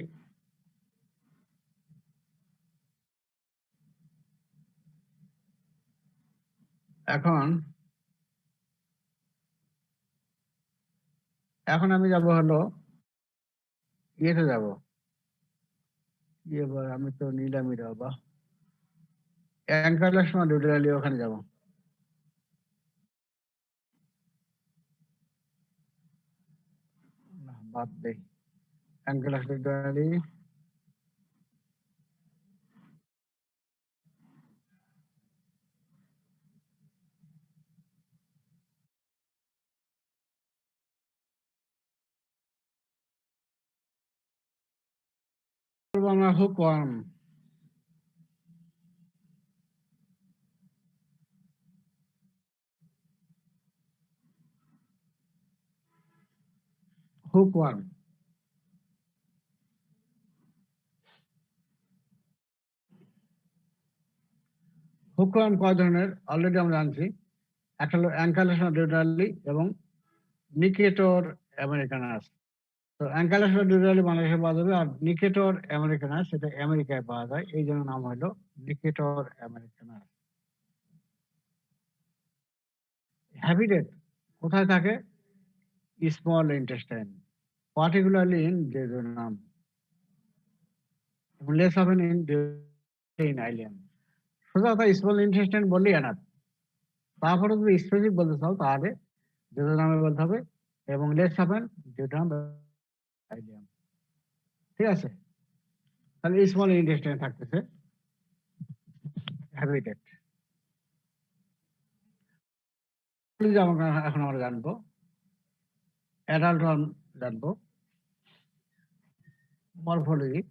এখন আমি যাব হলো ইয়েতে যাব, এবার আমি তো নিলামই বাবা, অ্যাঙ্কাইলোসা ডিউডালি, ওখানে যাব। না, বাদ দেই। অ্যাঙ্কাইলোসা ডিউডালি, আমরা হুকওয়ার্ম। হুকওয়ার্ম হুকওয়ার্ম কয় ধরনের অলরেডি আমরা জানছি। একটা হলো অ্যাঙ্কাইলোসা ডিউডালি এবং নিকেটর আমেরিকানাস। তো অ্যাঙ্কাইলোসা ডিউডালি বাংলাদেশে পাওয়া যাবে, আর নিকেটর আমেরিকানাস সেটা আমেরিকায় পাওয়া যায়, এই জন্য নাম হলো নিকেটর আমেরিকানাস। হ্যাবিটেট কোথায় থাকে? Small intestine, particularly in jejunum, less often in island. সোজা কথা স্মল ইন্টেস্টাইন বললেই এনাফ। তারপরে যদি স্পেসিফিক বলতে চাও তাহলে জেজুনামে বলতে হবে এবং লেস অফেন জেজুনাম আইল্যান্ড। ঠিক আছে, তাহলে স্মল ইন্টেস্টাইন থাকতেছে হ্যাবিটেট। এখন আমরা জানবো অ্যাডাল্ট ওয়ার্ম, জানবো morphology.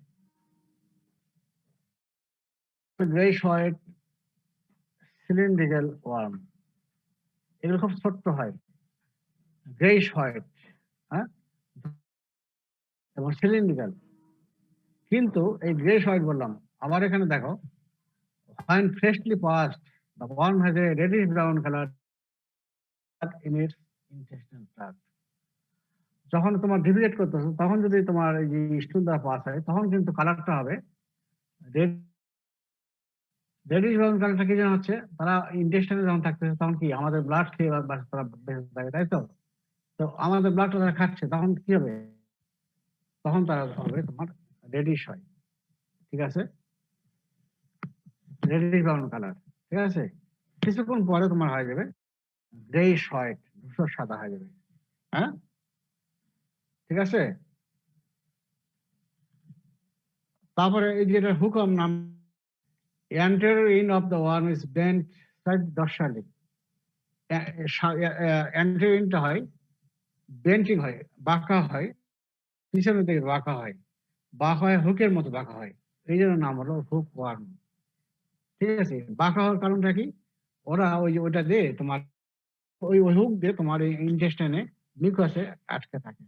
Greyish white cylindrical worm, এগুলো খুব ছোট্ট হয়, গ্রেইশ হোয়াইট, হ্যাঁ, এবং সিলিন্ড্রিক্যাল। কিন্তু এই গ্রেইশ হোয়াইট বললাম, আবার এখানে দেখো, when freshly passed the worm has a reddish brown color in its intestinal tract. যখন তোমার ডিভিয়েট করতেছো তখন যদি তোমার এই যে স্টুল দ্বারা পাস হয় তখন কিন্তু কালারটা হবে রেডিশ ব্রাউন কালারটা কি যেন হচ্ছে, তারা ইন্টেস্টাইনে যখন থাকতেছে তখন কি আমাদের ব্লাড খেয়ে তারা বেঁচে থাকে, তাই তো? তো আমাদের ব্লাডটা তারা খাচ্ছে তখন কি হবে? তখন তারা হবে তোমার রেডিশ হয়। ঠিক আছে, রেডিশ ব্রাউন কালার। ঠিক আছে, কিছুক্ষণ পরে তোমার হয়ে যাবে গ্রেইশ হোয়াইট, ধূসর সাদা হয়ে যাবে। হ্যাঁ, ঠিক আছে। তারপরে এই যেটা হুকম নাম, anterior end of the worm is bent side dorsally. anterior end হয় বেন্টিং হয়, বাঁকা হয়, পিছনের দিকে বাঁকা হয়, হুকের মতো বাঁকা হয়, এই জন্য নাম হলো হুক ওয়ার্ম। ঠিক আছে, বাঁকা হওয়ার কারণটা কি, ওরা ওইটা দিয়ে তোমার ওই হুক দিয়ে তোমার এই ইন্টেস্টাইনে মিউকাসে আটকে থাকে।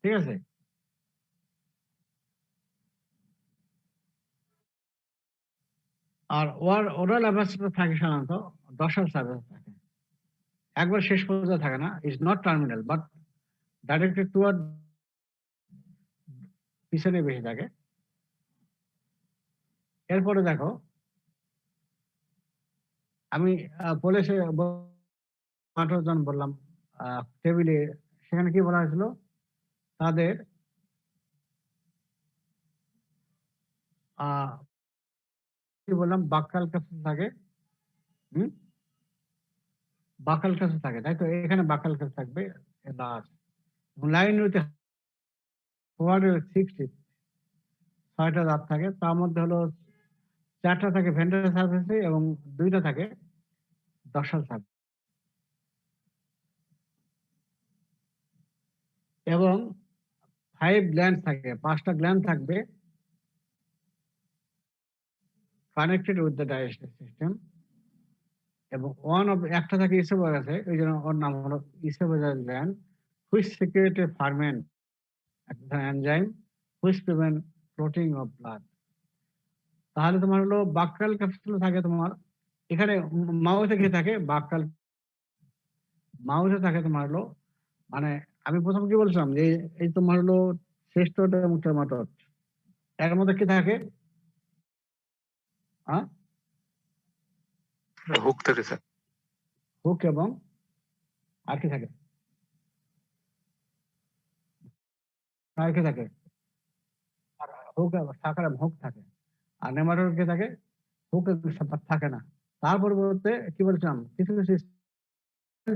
ঠিক আছে, আর ওরাল অ্যাভাসটা থাকে সাধারণত ডর্সাল সারফেসে থাকে, একবার শেষ পর্যন্ত থাকে না, is not terminal but directed toward, পিছনে বেশি থাকে। এরপরে দেখো আমি বলেছে জন বললাম টেবিলে, সেখানে কি বলা হয়েছিল, তাদের কি বললাম, বাক্কাল ক্যাপসুল থাকে, বাকাল ক্যাপসুল থাকে, তাই তো, এখানে বাকাল ক্যাপসুল থাকবে লাস্ট, লাইন উইথ 6টা দাঁত থাকে, তার মধ্যে হলো 4টা থাকে ভেন্ট্রাল সারফেসে এবং 2টা থাকে ডর্সাল সারফেস, এবং 5 গ্ল্যান্ড থাকে, 5টা গ্ল্যান্ড থাকবে connected with the digestive system, এবং একটা থাকে ইসোফেগাসে, ওই জন্য ওর নাম হলো oesophagus gland, which secret A ferment enzyme which prevent clotting of blood. তাহলে তোমার হলো বাক্কাল ক্যাপসুল থাকে তোমার এখানে, মাউথে কি থাকে, বাক্কাল মাউথে থাকে তোমার হলো, মানে আমি প্রথম কি বলছিলাম যে এই তোমার হলো শ্রেষ্ঠটা এবং টমাটোট, এর মধ্যে কি থাকে, হুক থাকে স্যার, হুক এবং আর কি থাকে, আর কি থাকে, হুক সাকার এবং হুক থাকে, আর নেমাটোড কি থাকে, হুক থাকে না। তার পরিবর্তে কি বলছিলাম, কিছু কিছু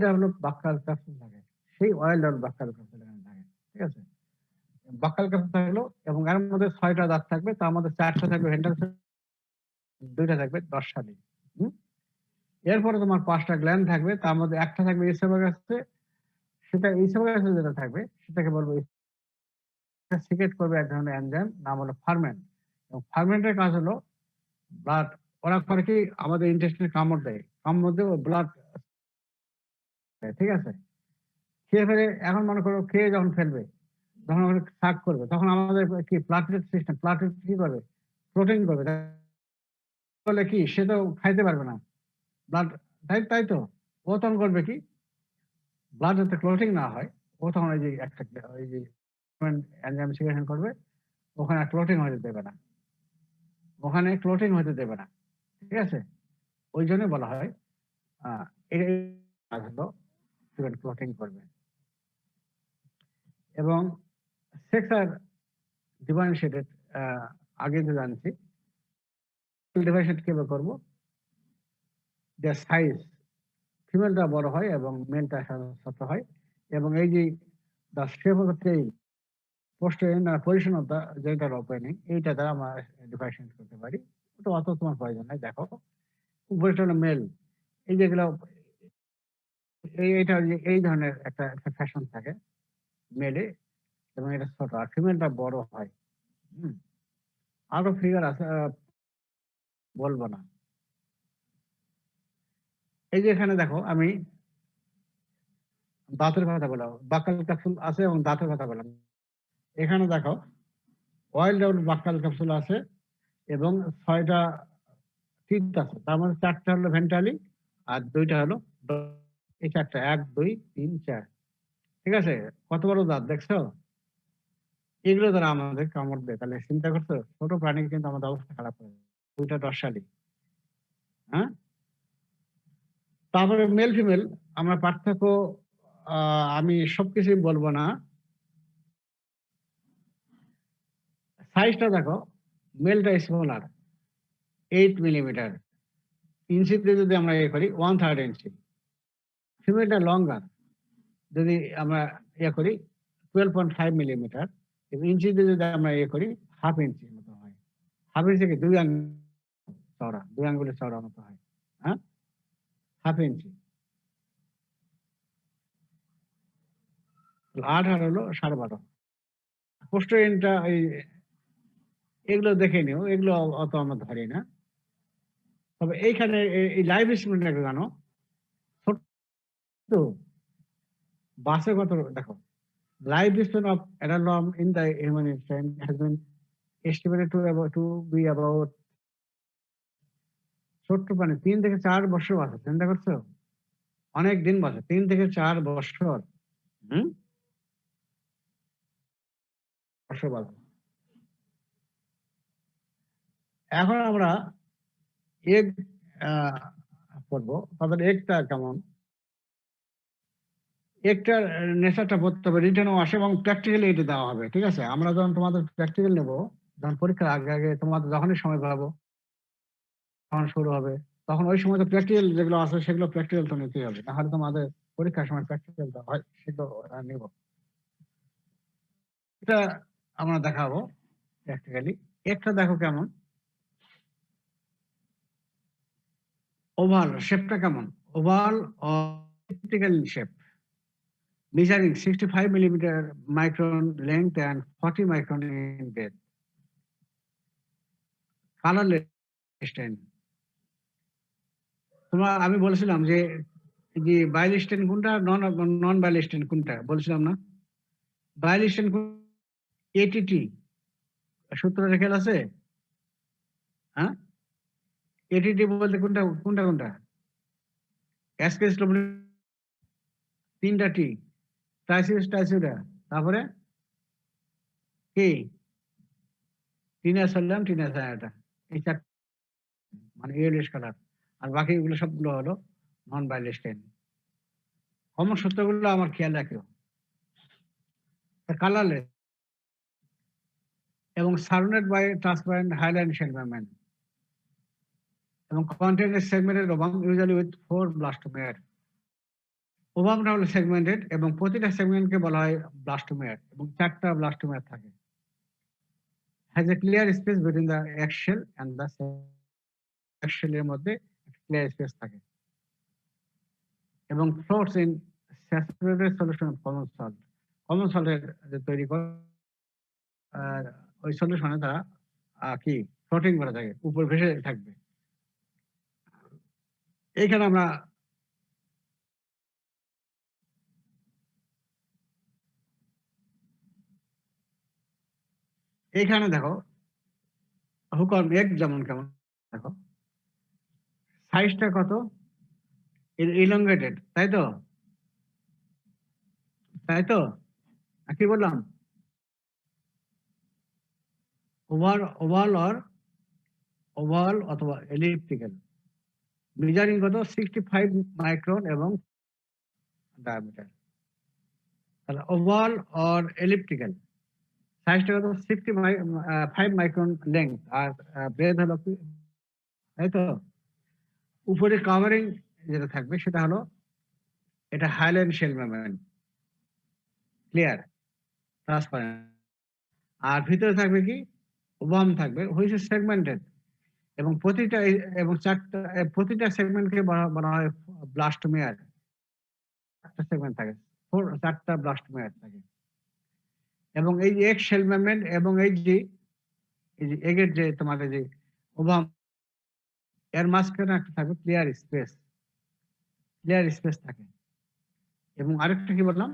ডেভেলপ বাক্কাল ক্যাপসুল থাকে, সেই অয়েল ডেভেলপ বাক্কাল ক্যাপসুল এখানে থাকে। ঠিক আছে, বাক্কাল ক্যাপসুল থাকলো, এবং এর মধ্যে 6টা দাঁত থাকবে, তার মধ্যে 4টা থাকবে ভেন্ট্রাল, 2টা থাকবে ডর্সালি। এরপরে তোমার 5টা গ্ল্যান্ড থাকবে, তার মধ্যে একটা থাকবে ইসোফেগাসে, সেটা ইসোফেগাসে যেটা থাকবে সেটাকে বলবো সিক্রেট করবে এক ধরনের এনজাইম, নাম হলো ফার্মেন্ট, এবং ফার্মেন্টের কাজ হলো ব্লাড, ওরা করে কি আমাদের ইন্টেস্টিনে কামড় দেয়, কামড় দিয়ে ব্লাড, ঠিক আছে, খেয়ে ফেলে, এখন মনে করো খেয়ে যখন ফেলবে, যখন ওখানে সাক করবে, তখন আমাদের কি প্লাটলেট সিস্টেম, প্লাটলেট কি করবে, প্রোটিন করবে, বলে কি সে তো খাইতে পারবে না ব্লাড, তাই তো, ও তখন করবে কি, ব্লাড যাতে ক্লটিং না হয়, ও তখন ওই যে একটা ওই যে এনজাইম সিক্রেশন করবে, ওখানে ক্লটিং হতে দেবে না, ওখানে ক্লটিং হতে দেবে না। ঠিক আছে, ওই জন্য বলা হয় এই কাজ হলো প্রিভেন্ট ক্লটিং করবে। এবং সেক্স আর ডিফারেন্সিয়েটেড, আগে যে জানছি ডিফারেন্সিয়েট কিভাবে করবো, যে সাইজ, ফিমেলটা বড় হয় এবং মেলটা ছোট হয়, এবং এই যে the shape of the tail, position of the genital opening, এইটা দ্বারা আমরা ডিফারেন্সিয়েট করতে পারি। তো অত তোমার প্রয়োজন নাই, দেখো উপরেটা হলো মেল, এই যেগুলো এইটা এই ধরনের একটা ফ্যাশন থাকে মেলে, এবং এটা ছোট, আর ফিমেলটা বড় হয়। আরো ফিগার আছে, বলবো না। এই যে এখানে দেখো আমি দাঁতের কথা বললাম, বাকাল ক্যাপসুল আছে এবং দাঁতের কথা বললাম, এখানে দেখো অয়েল ডাউন বাকাল ক্যাপসুল আছে এবং 6টা টিথ আছে, তার মধ্যে 4টা হলো ভেন্ট্রালি আর 2টা হলো, এই 4টা 1 2 3 4, ঠিক আছে, কত বড় দাঁত দেখছো, এগুলো দ্বারা আমাদের কামড় দেয়, তাহলে চিন্তা করছো ছোট প্রাণী কিন্তু আমাদের অবস্থা খারাপ হবে। 2টা ডর্সালি, হ্যাঁ। তারপরে মেল ফিমেল আমরা পার্থক্য, আমি সবকিছুই বলবো না, সাইজটা দেখো, মেলটা স্মলার 8 মিলিমিটার, ইঞ্চিতে যদি আমরা করি 1/3 ইঞ্চি, ফিমেলটা লঙ্গার যদি আমরা করি 12.5 মিলিমিটার, এবং ইঞ্চিতে যদি আমরা করি 1/2 ইঞ্চি মতো হয়। হাফ ইঞ্চি কি 2 আঙ্গুল চওড়া, 2 আঙ্গুলের চওড়া মতো হয়, হ্যাঁ, হাফ ইঞ্চি। 8 আর হলো 12.5। কোস্টোইনটা এগুলো দেখে নিও, এগুলো অত আমরা ধরি না। তবে এইখানে এই লাইভ স্টুডেন্ট জানো ছোট বাসে কত দেখো, life span of adult in the human intestine has been estimated to be about ছোট্ট প্রাণী 3 থেকে 4 বছর বাঁচে। চিন্তা করছো, অনেক দিন বাঁচে, 3 থেকে 4 বছর। বছর বাঁচে। এখন আমরা এগ পড়বো, তাদের এগটা কেমন, এগটার নেচারটা পড়তে হবে, রিটেনও আসে এবং প্র্যাকটিক্যালি এটা দেওয়া হবে, ঠিক আছে? আমরা যখন তোমাদের প্র্যাকটিক্যাল নেবো, যখন পরীক্ষার আগে আগে তোমাদের যখনই সময় পাবো তখন শুরু হবে, তখন ওই সময় তো প্র্যাকটিক্যাল যেগুলো আছে সেগুলো প্র্যাকটিক্যাল তো নিতেই হবে, নাহলে তোমাদের পরীক্ষার সময় প্র্যাকটিক্যাল দেওয়া হয় সেগুলো নিব। এটা আমরা দেখাবো প্র্যাকটিক্যালি। একটা দেখো কেমন, ওভাল শেপটা কেমন, oval optical shape, measuring 65 millimeter micron length and 40 micron in breadth. Colorless stain. তোমার আমি বলেছিলাম যে বাইলিস্টেন কোনটা, নন বাইলিস্টেন কোনটা বলছিলাম না? বাইলিস্টেন এটিটি সূত্রটা খেয়াল আছে? হ্যাঁ, এটিটি বলতে কোনটা কোনটা কোনটা? অ্যাসকেস 3টা টি, ট্রাইসিস ট্রাইসিডা, তারপরে কি টিনাসোলিয়াম টিনাসায়াটা, এই 4 মানে ইয়েলোইশ কালার, আর বাকিগুলো সবগুলো হলো নন বাইলিস্টেন। কমন সূত্রগুলো আমার খেয়াল রাখিও। কালারলেস এবং surrounded by transparent hyaline shell membrane এবং contain segmented ovum usually with 4 blastomere. ওভামটা হলো সেগমেন্টেড এবং প্রতিটা সেগমেন্টকে বলা হয় ব্লাস্টোমেয়ার এবং 4টা ব্লাস্টোমেয়ার থাকে। Has a clear space between the eggshell and the এগশেলের মধ্যে ক্লিয়ার স্পেস থাকে এবং floats in saturated solution of common salt. Common সল্টের যে তৈরি করে ওই সলিউশনে তারা কি ফ্লোটিং করে থাকে, উপর ভেসে থাকবে। এইখানে আমরা এইখানে দেখো হুকম এগ যেমন কেমন, দেখো সাইজটা কত, ইলংগেটেড, তাই তো? তাই তো কি বললাম, ওভাল অথবা এলিপ্টিক্যাল, মেজারিং কত 65 মাইক্রন এবং ডায়ামিটার। তাহলে ওভাল অর এলিপ্টিক্যাল, সাইজটা কত 65 মাইক্রন লেংথ, আর ব্রেথ হলো কি, তাই তো? উপরে কাভারিং যেটা থাকবে সেটা হলো এটা hyaline shell membrane, clear transparent, আর ভিতরে থাকবে কি ওভাম থাকবে, হুইচ ইজ সেগমেন্টেড এবং প্রতিটা সেগমেন্টকে বলা হয় ব্লাস্টোমেয়ার। 4টা সেগমেন্ট থাকে, 4টা ব্লাস্টোমেয়ার থাকে এবং এই যে এগ শেল মেমব্রেন এবং এই যে এগের যে তোমাদের যে ওভাম, এর মাঝখানে একটা থাকবে ক্লিয়ার স্পেস থাকে এবং আরেকটা কি বললাম,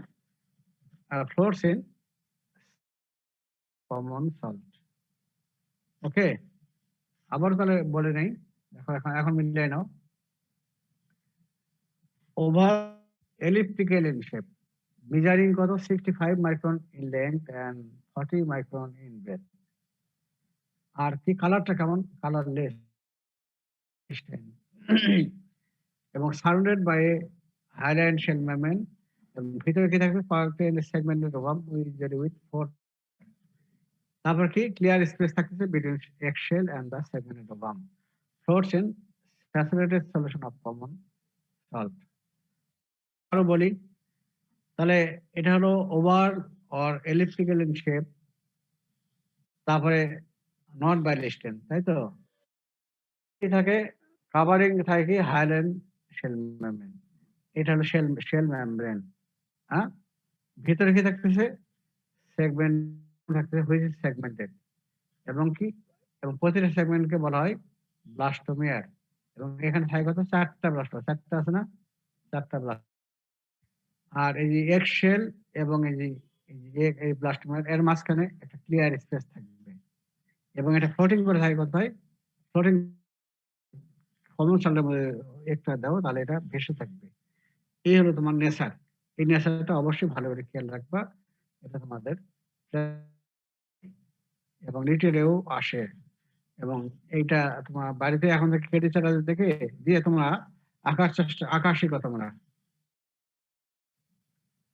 floats in common salt. Okay, আবার তাহলে বলে নেই, দেখো এখন মিলিয়ে নাও। Oval elliptical in shape, measuring কত 65 micron in length and 40 micron in breadth। আর কি কালারটা কেমন, কালারলেস এবং surrounded by hyaline shell membrane এবং ভিতরে কি থাকবে সেগমেন্টেড ওভাম উইথ 4, তারপর কি ক্লিয়ার স্পেস থাকতেছে between eggshell and the segmented ovum, floats in saturated solution of common salt. আরো বলি, তাহলে এটা হলো oval or elliptical in shape, তারপরে নট বাইলিস্টেন, তাই তো? কি থাকে কাভারিং থাকে কি হাইলেন শেল মেমব্রেন। এটা হলো শেল মেমব্রেন। হ্যাঁ? ভিতরে কি থাকতেছে? সেগমেন্ট থাকতেছে হুইচ ইজ সেগমেন্টেড এবং কি এবং প্রতিটা সেগমেন্টকে বলা হয় ব্লাস্টোমিয়ার এবং এখানে থাকে কত 4টা ব্লাস্টোমিয়ার 4টা আছে না? 4টা ব্লাস্ট আর এই যে এগ শেল এবং এই ব্লাস্টোমিয়ার এর মাঝখানে একটা ক্লিয়ার স্পেস থাকবে এবং এটা ফ্লোটিং করে থাকে কোথায়? ফ্লোটিং হরমোন সালের মধ্যে একটা দাও তাহলে এটা ভেসে থাকবে। এই হলো তোমার নেচার। এই নেচারটা অবশ্যই ভালো করে খেয়াল রাখবা। এটা তোমাদের এবং রিটেলেও আসে এবং এইটা তোমার বাড়িতে এখন থেকে কেটে চালা দেখে দিয়ে তোমরা আকাশিক তোমরা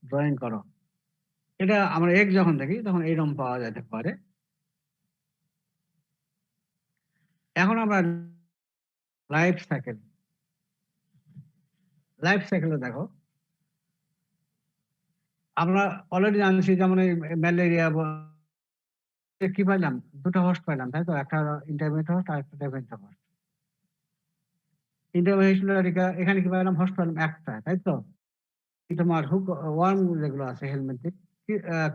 ড্রয়িং করো। এটা আমরা এক যখন দেখি তখন এইরকম পাওয়া যেতে পারে। এখন আমরা লাইফ সাইকেলে দেখো আমরা অলরেডি জানছি যেমন এই ম্যালেরিয়া কি পাইলাম? ২টা হোস্ট পাইলাম, তাই তো? একটা ইন্টারমিডিয়েট হোস্ট আর একটা ডেভেলপড হোস্ট। ইন্টারমিডিয়েট এখানে কি পাইলাম? হোস্ট পাইলাম একটা, তাই তো? তোমার ওয়ার্ম যেগুলো আছে হেলমেটে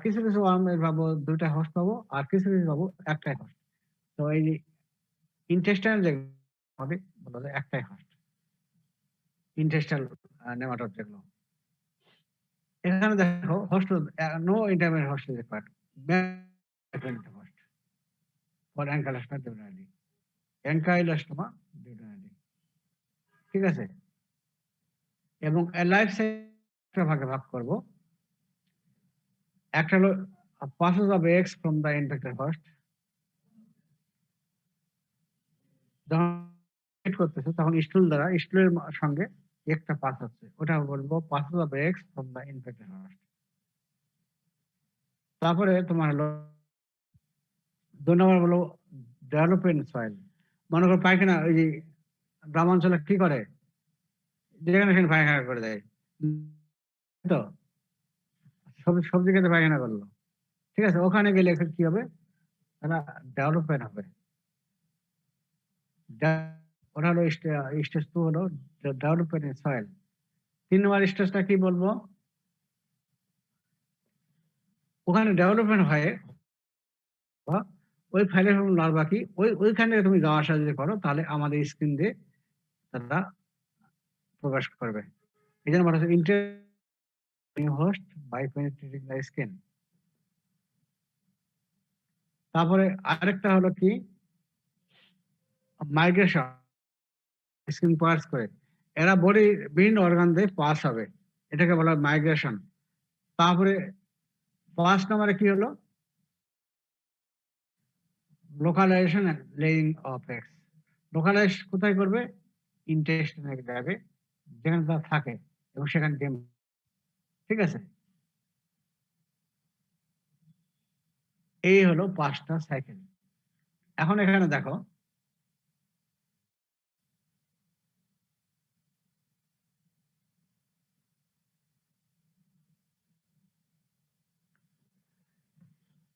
কিছু ওয়ার্ম এর পাবো ২টা হোস্ট পাবো আর কিছু পাবো একটাই হোস্ট। তো এই ইন্টেস্টাইনাল যেগুলো হবে বলা যায় একটাই হোস্ট। ইন্টেস্টাইনাল নেমাটোড যেগুলো। এখানে দেখো host no intermediate host is required. Host for Ancylostoma duodenale. Ancylostoma duodenale. ঠিক আছে? এবং লাইফ সাইকেল ভাগে ভাগ করব। একটা হলো passes of eggs from the infected host যখন পেট করতেছে তখন স্টুল দ্বারা স্টুলের সঙ্গে একটা পাস হচ্ছে, ওটা বলবো passes of eggs from the infected host। তারপরে তোমার হলো ২ নম্বর হলো ডেভেলপমেন্ট সয়েল। মনে করো পায়খানা ওই যে গ্রামাঞ্চলে কি করে যেখানে সেখানে পায়খানা করে দেয় তো সবজি খেতে পায়খানা করলো, ঠিক আছে? ওখানে গেলে কি হবে? তারা ডেভেলপমেন্ট হবে। ওটা হলো স্টেজ 2 হলো ডেভেলপমেন্ট ইন সয়েল। 3 নম্বর স্টেজটা কি বলবো? ওখানে ডেভেলপমেন্ট হয় ওই ফাইলের লার্ভা কি ওইখানে তুমি যাওয়া আসা যদি করো তাহলে আমাদের স্কিন দিয়ে তারা প্রবেশ করবে। এই জন্য বলা হচ্ছে enter host by penetrating the skin. তারপরে আরেকটা হলো কি মাইগ্রেশন, স্কিন পাস করে এরা বডি বিভিন্ন অর্গান দিয়ে পাস হবে, এটাকে বলা হয় মাইগ্রেশন। তারপরে 5 নম্বরে কি হলো? Localisation and laying of eggs. Localise কোথায় করবে? ইন্টেস্টাইনে যাবে যেখানে তারা থাকে এবং সেখানে ডিম। ঠিক আছে? এই হলো 5টা সাইকেল। এখন এখানে দেখো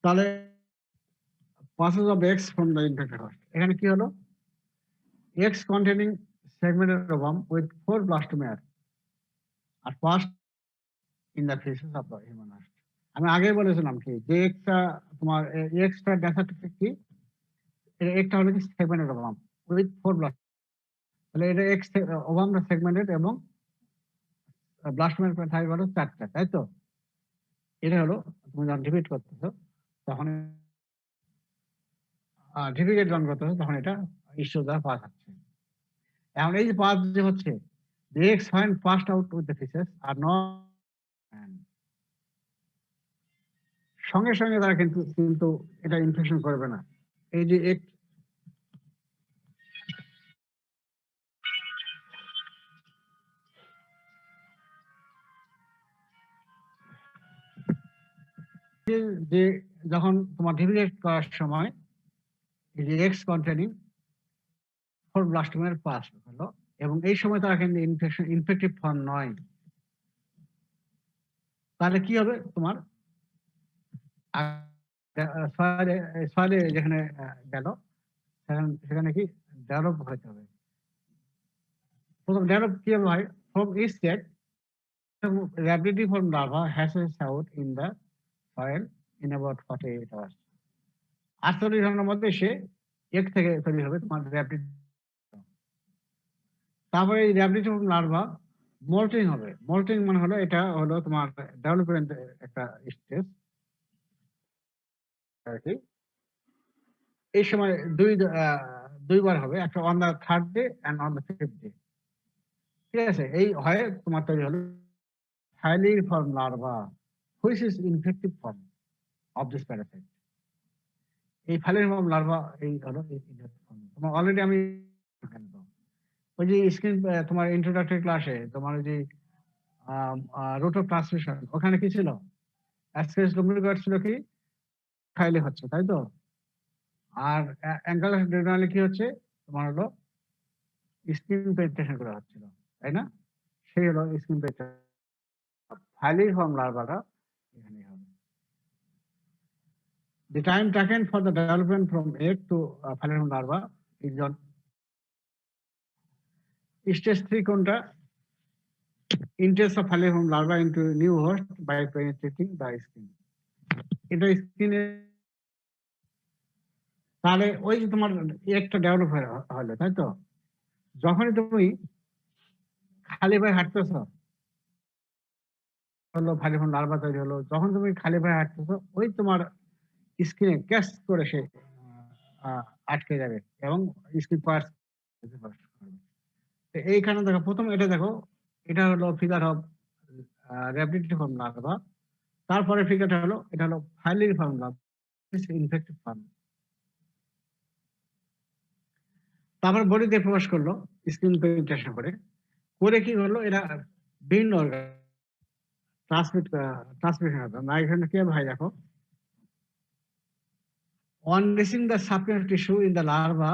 তাহলে passes of eggs from the infected host। এখানে কি হলো? eggs containing segmented ovum with 4 blastomeres are passed in the feces of the human host। আমি আগে বলেছিলাম কি যে একটা তোমার এক্সট্রা ডেসার্টিফিক কি একটা হলো কি সেগমেন্টেড ওভাম উইথ 4 ব্লাস্ট। তাহলে এটা এক্স ওভামটা সেগমেন্টেড এবং ব্লাস্টোমের থাকে হলো 4টা, তাই তো? এটা হলো তুমি যখন ডিভিট করতেছো তখন ডিভিগেট যখন করতেছো তখন এটা ইস্যু দ্বারা পাস হচ্ছে। এখন এই যে পাস যে হচ্ছে the eggs when passed out with the feces are not সঙ্গে সঙ্গে তারা কিন্তু কিন্তু এটা ইনফেকশন করবে না। এই যে যে যখন তোমার ডিভিগেট করার সময় এই যে এক্স কন্টেনিং 4 ব্লাস্টোমের পাস হলো এবং এই সময় তারা কিন্তু ইনফেক্টিভ ফর্ম নয়। তাহলে কি হবে? তোমার সয়েলে যেখানে গেল সেখানে কি ডেভেলপ হতে হবে। প্রথম ডেভেলপ কিভাবে হয়? From east state rapidity from larva hashes out in the soil in about 48 hours. 48 ঘন্টার মধ্যে সে এক থেকে তৈরি হবে তোমার র্যাপিড। তারপরে এই র্যাপিড লার্ভা মোল্টিং হবে। মোল্টিং মানে হলো এটা হলো তোমার ডেভেলপমেন্ট একটা স্টেজ আর কি। এই সময় দুইবার হবে, একটা on the 3rd day and on the 5th day. ঠিক আছে, এই হয় তোমার তৈরি হলো filariform larva which is infective form of this parasite. এই ফাইলিফর্ম লার্ভা এই হলো তোমার অলরেডি আমি ওই যে স্ক্রিন তোমার ইন্ট্রোডাক্টরি ক্লাসে তোমার ওই যে রুট অফ ট্রান্সমিশন ওখানে কি ছিল? অ্যাসকেস ডুপ্লিকেট ছিল কি ফাইলে হচ্ছে, তাই তো? আর অ্যাঙ্গালাস ডিউরালি কি হচ্ছে তোমার হলো স্ক্রিন পেনিট্রেশন করা হচ্ছিল, তাই না? সেই হলো স্ক্রিন পেনিট্রেশন। ফাইলিফর্ম লার্ভাটা এখানে হবে। The time taken for the development from egg to falciparum larva is on stage 3 কোনটা? Entrance of falciparum larva into new host by penetrating the skin. এটা স্কিনে তাহলে ওই যে তোমার একটা ডেভেলপ হলো, তাই তো? যখনই তুমি খালি পায়ে হাঁটতেছো হলো falciparum larva তৈরি হলো। যখন তুমি খালি পায়ে হাঁটতেছো ওই তোমার স্কিনে ক্যাচ করে সে আটকে যাবে এবং স্কিন পার্টস। এইখানে দেখো প্রথম এটা দেখো, এটা হলো ফিগার অফ র্যাপিডিফর্ম লার্ভা। তারপরে ফিগারটা হলো এটা হলো ফাইলিফর্ম লার্ভা ইনফেক্টিভ ফর্ম। তারপর বডিতে প্রবেশ করলো স্কিন পেনিট্রেশন করে কি হলো? এটা বিভিন্ন অর্গান ট্রান্সমিশন হবে। মাইগ্রেশন কি হয় দেখো, on reaching the subcutaneous tissue in the larva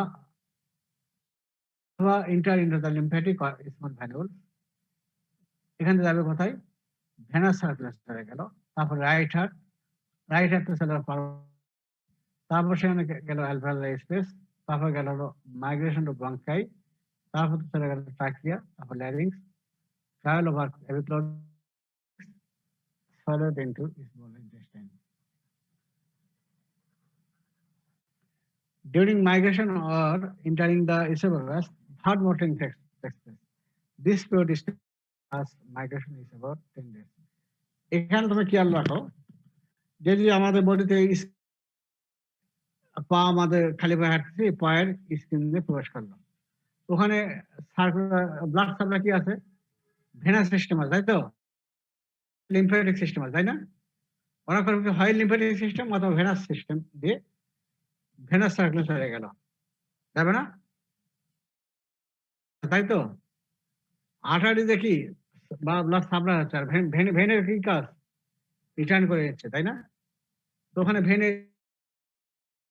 enter into the lymphatic or small valules. এখানে যাবে কোথায়? ভেনাস সার্কুলেশনে গেল। তারপর রাইট হার্ট তো চলে তারপর সেখানে গেল অ্যালভিওলার স্পেস, তারপর গেল হলো মাইগ্রেশন টু ব্রঙ্কাই, তারপর চলে গেল ট্রাকিয়া, তারপর larynx, travel over epiglottis, followed into small intestine. During migration or entering the esophagus, third molting takes place. This period is as migration is about 10 days. এখানে তুমি খেয়াল রাখো, যদি আমাদের বডিতে পা আমাদের খালি পায়ে হাঁটছি, পায়ের স্কিনে প্রবেশ করলো, ওখানে ব্লাড সাপ্লাই কি আছে? ভেনাস সিস্টেম আছে, তাই তো? লিম্ফেটিক সিস্টেম আছে, তাই না? ওরা করবে হয় লিম্ফেটিক সিস্টেম অথবা ভেনাস সিস্টেম দিয়ে ভেনাস সার্কুলেশন চলে গেল, যাবে না? তাই তো? আর্টারি দেখি বা ব্লাড সাপ্লাই হচ্ছে, আর ভেনের কি কাজ? রিটার্ন করে যাচ্ছে, তাই না? তো ওখানে ভেনে,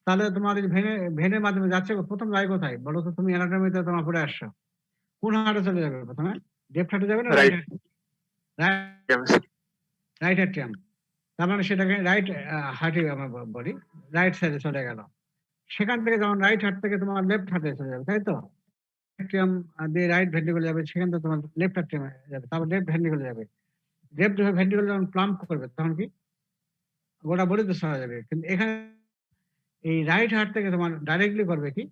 তাহলে তোমার ভেনের মাধ্যমে যাচ্ছে, প্রথম যায় কোথায় বলো তো? তুমি অ্যানাটমিতে তোমার পড়ে আসছো, কোন হার্টে চলে যাবে প্রথমে? লেফট হার্টে যাবে না রাইট হার্টে? রাইট হার্টিয়াম। তার মানে সেটাকে রাইট হার্টে আমার বলি রাইট সাইডে চলে গেল। সেখান থেকে যখন রাইট হার্ট থেকে তোমার লেফট হার্টে চলে যাবে, তাই তো? হার্টিয়াম দিয়ে রাইট ভেন্ট্রিকল যাবে, সেখান থেকে তোমার লেফট হার্টিয়াম যাবে, তারপর লেফট ভেন্ট্রিকল যাবে। লেফট ভেন্ট্রিকল যখন প্লাম্প করবে তখন কি গোটা বডিতে সরা যাবে। কিন্তু এখানে এই রাইট হার্ট থেকে তোমার ডাইরেক্টলি করবে কি,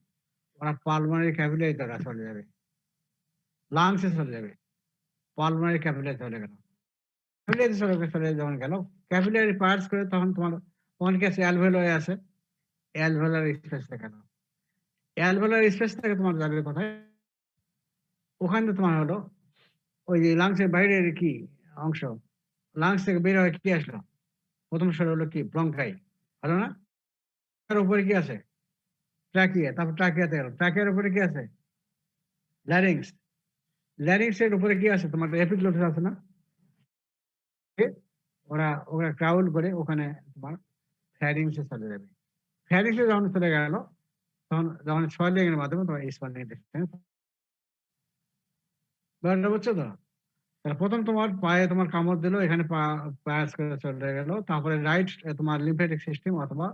ওরা পালমোনারি ক্যাপিলারি দ্বারা চলে যাবে, লাংসে চলে যাবে, পালমোনারি ক্যাপিলারি চলে গেল। ক্যাপিলারি চলে যখন গেল, ক্যাপিলারি পার্টস করে তখন তোমার অনেক কাছে অ্যালভেওলাই আছে, অ্যালভেওলার স্পেস থেকে গেল। অ্যালভেওলার স্পেস থেকে তোমার যাবে কোথায়? ওখানে তোমার হলো ওই যে লাংসের বাইরের কি অংশ, লাংস থেকে বের হয়ে কি আসলো? প্রথম স্বর হলো কি? ব্রঙ্কাই, হলো না? তার উপরে কি আছে? ট্রাকিয়া, তারপর ট্রাকিয়াতে গেল, ট্রাকিয়ার উপরে কি আছে? ল্যারিংস, ল্যারিংস এর উপরে কি আছে? তোমার এপিগ্লটিস আছে না? ওরা ক্রাউল করে ওখানে তোমার ফ্যারিংসে চলে যাবে। ফ্যারিংসে যখন চলে গেল তখন যখন সয়েলিং এর মাধ্যমে তোমার স্মল ইন্টেস্টাইন, বুঝছো তো? তাহলে প্রথম তোমার পায়ে তোমার কামড় দিল, এখানে পায়াস করে চলে গেল, তারপরে রাইট তোমার লিম্ফেটিক সিস্টেম অথবা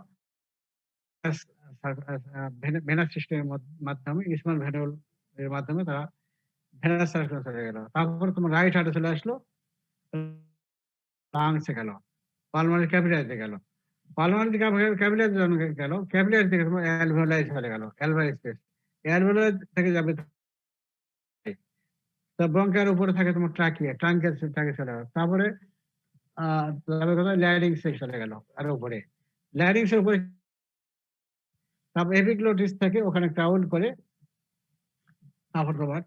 ভেনাস সিস্টেমের মাধ্যমে স্মল ভ্যানুল এর মাধ্যমে তারা ভেনাস সার্কুলেশন চলে গেল। তারপরে তোমার রাইট হার্টে চলে আসলো, লাংসে গেল, পালমারি ক্যাপিলারিতে গেল, পালমারি ক্যাপিলারি গেল, ক্যাপিলারি থেকে তোমার অ্যালভিওলাই চলে গেল, অ্যালভিওলাই স্পেস, অ্যালভিওলাই থেকে যাবে তো ব্রঙ্কের উপরে থাকে তোমার ট্রাকিয়া, ট্রাঙ্কের ট্রাকে চলে গেল, তারপরে যাবে কোথায় ল্যারিংসে চলে গেল আর উপরে, ল্যারিংসের উপরে তারপর এপিগ্লোটিস থেকে ওখানে ক্রাউল করে তারপর তোমার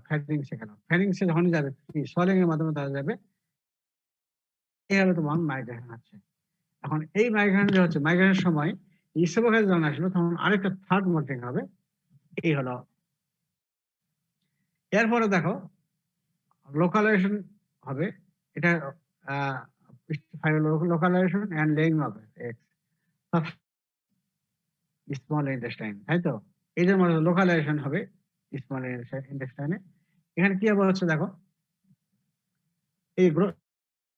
ফ্যারিংসে গেল, ফ্যারিংসে যখন যাবে সলিং এর মাধ্যমে তারা যাবে, এই হলো তোমার মাইগ্রেশন হচ্ছে। এখন এই মাইগ্রেশন যে হচ্ছে, মাইগ্রেশনের সময় ইসোফেগাস যখন আসলো তখন আরেকটা থার্ড মোল্টিং হবে, এই হলো। এরপরে দেখো লোকালাইজেশন হবে, এটা লোকালাইজেশন এন্ড লেইং হবে স্মল ইন্টেস্টাইন, তাই তো? এই যে লোকালাইজেশন হবে স্মল ইন্টেস্টাইনে। এখানে কি হবে হচ্ছে দেখো, এই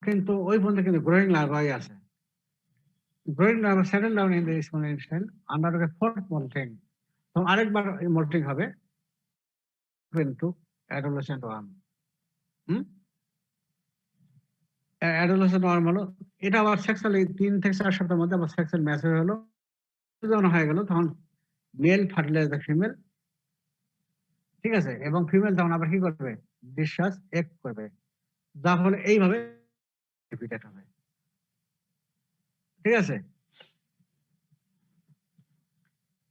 কিন্তু ওই পর্যন্ত কিন্তু গ্রোয়িং লার্ভাই আছে, growing larva settle down in the small intestine under the fourth moulting. তো আরেকবার মোল্টিং হবে into adolescent worm. Adolescent worm হলো, এটা আবার সেক্সুয়াল 3 থেকে 4 সপ্তাহের মধ্যে আবার সেক্সুয়াল ম্যাচুর হলো, যখন হয়ে গেল তখন মেল ফার্টিলাইজ দ্য ফিমেল, ঠিক আছে? এবং ফিমেল তখন আবার কি করবে, ডিসচার্জ এগ করবে, যার ফলে এইভাবে রিপিটেড হবে, ঠিক আছে?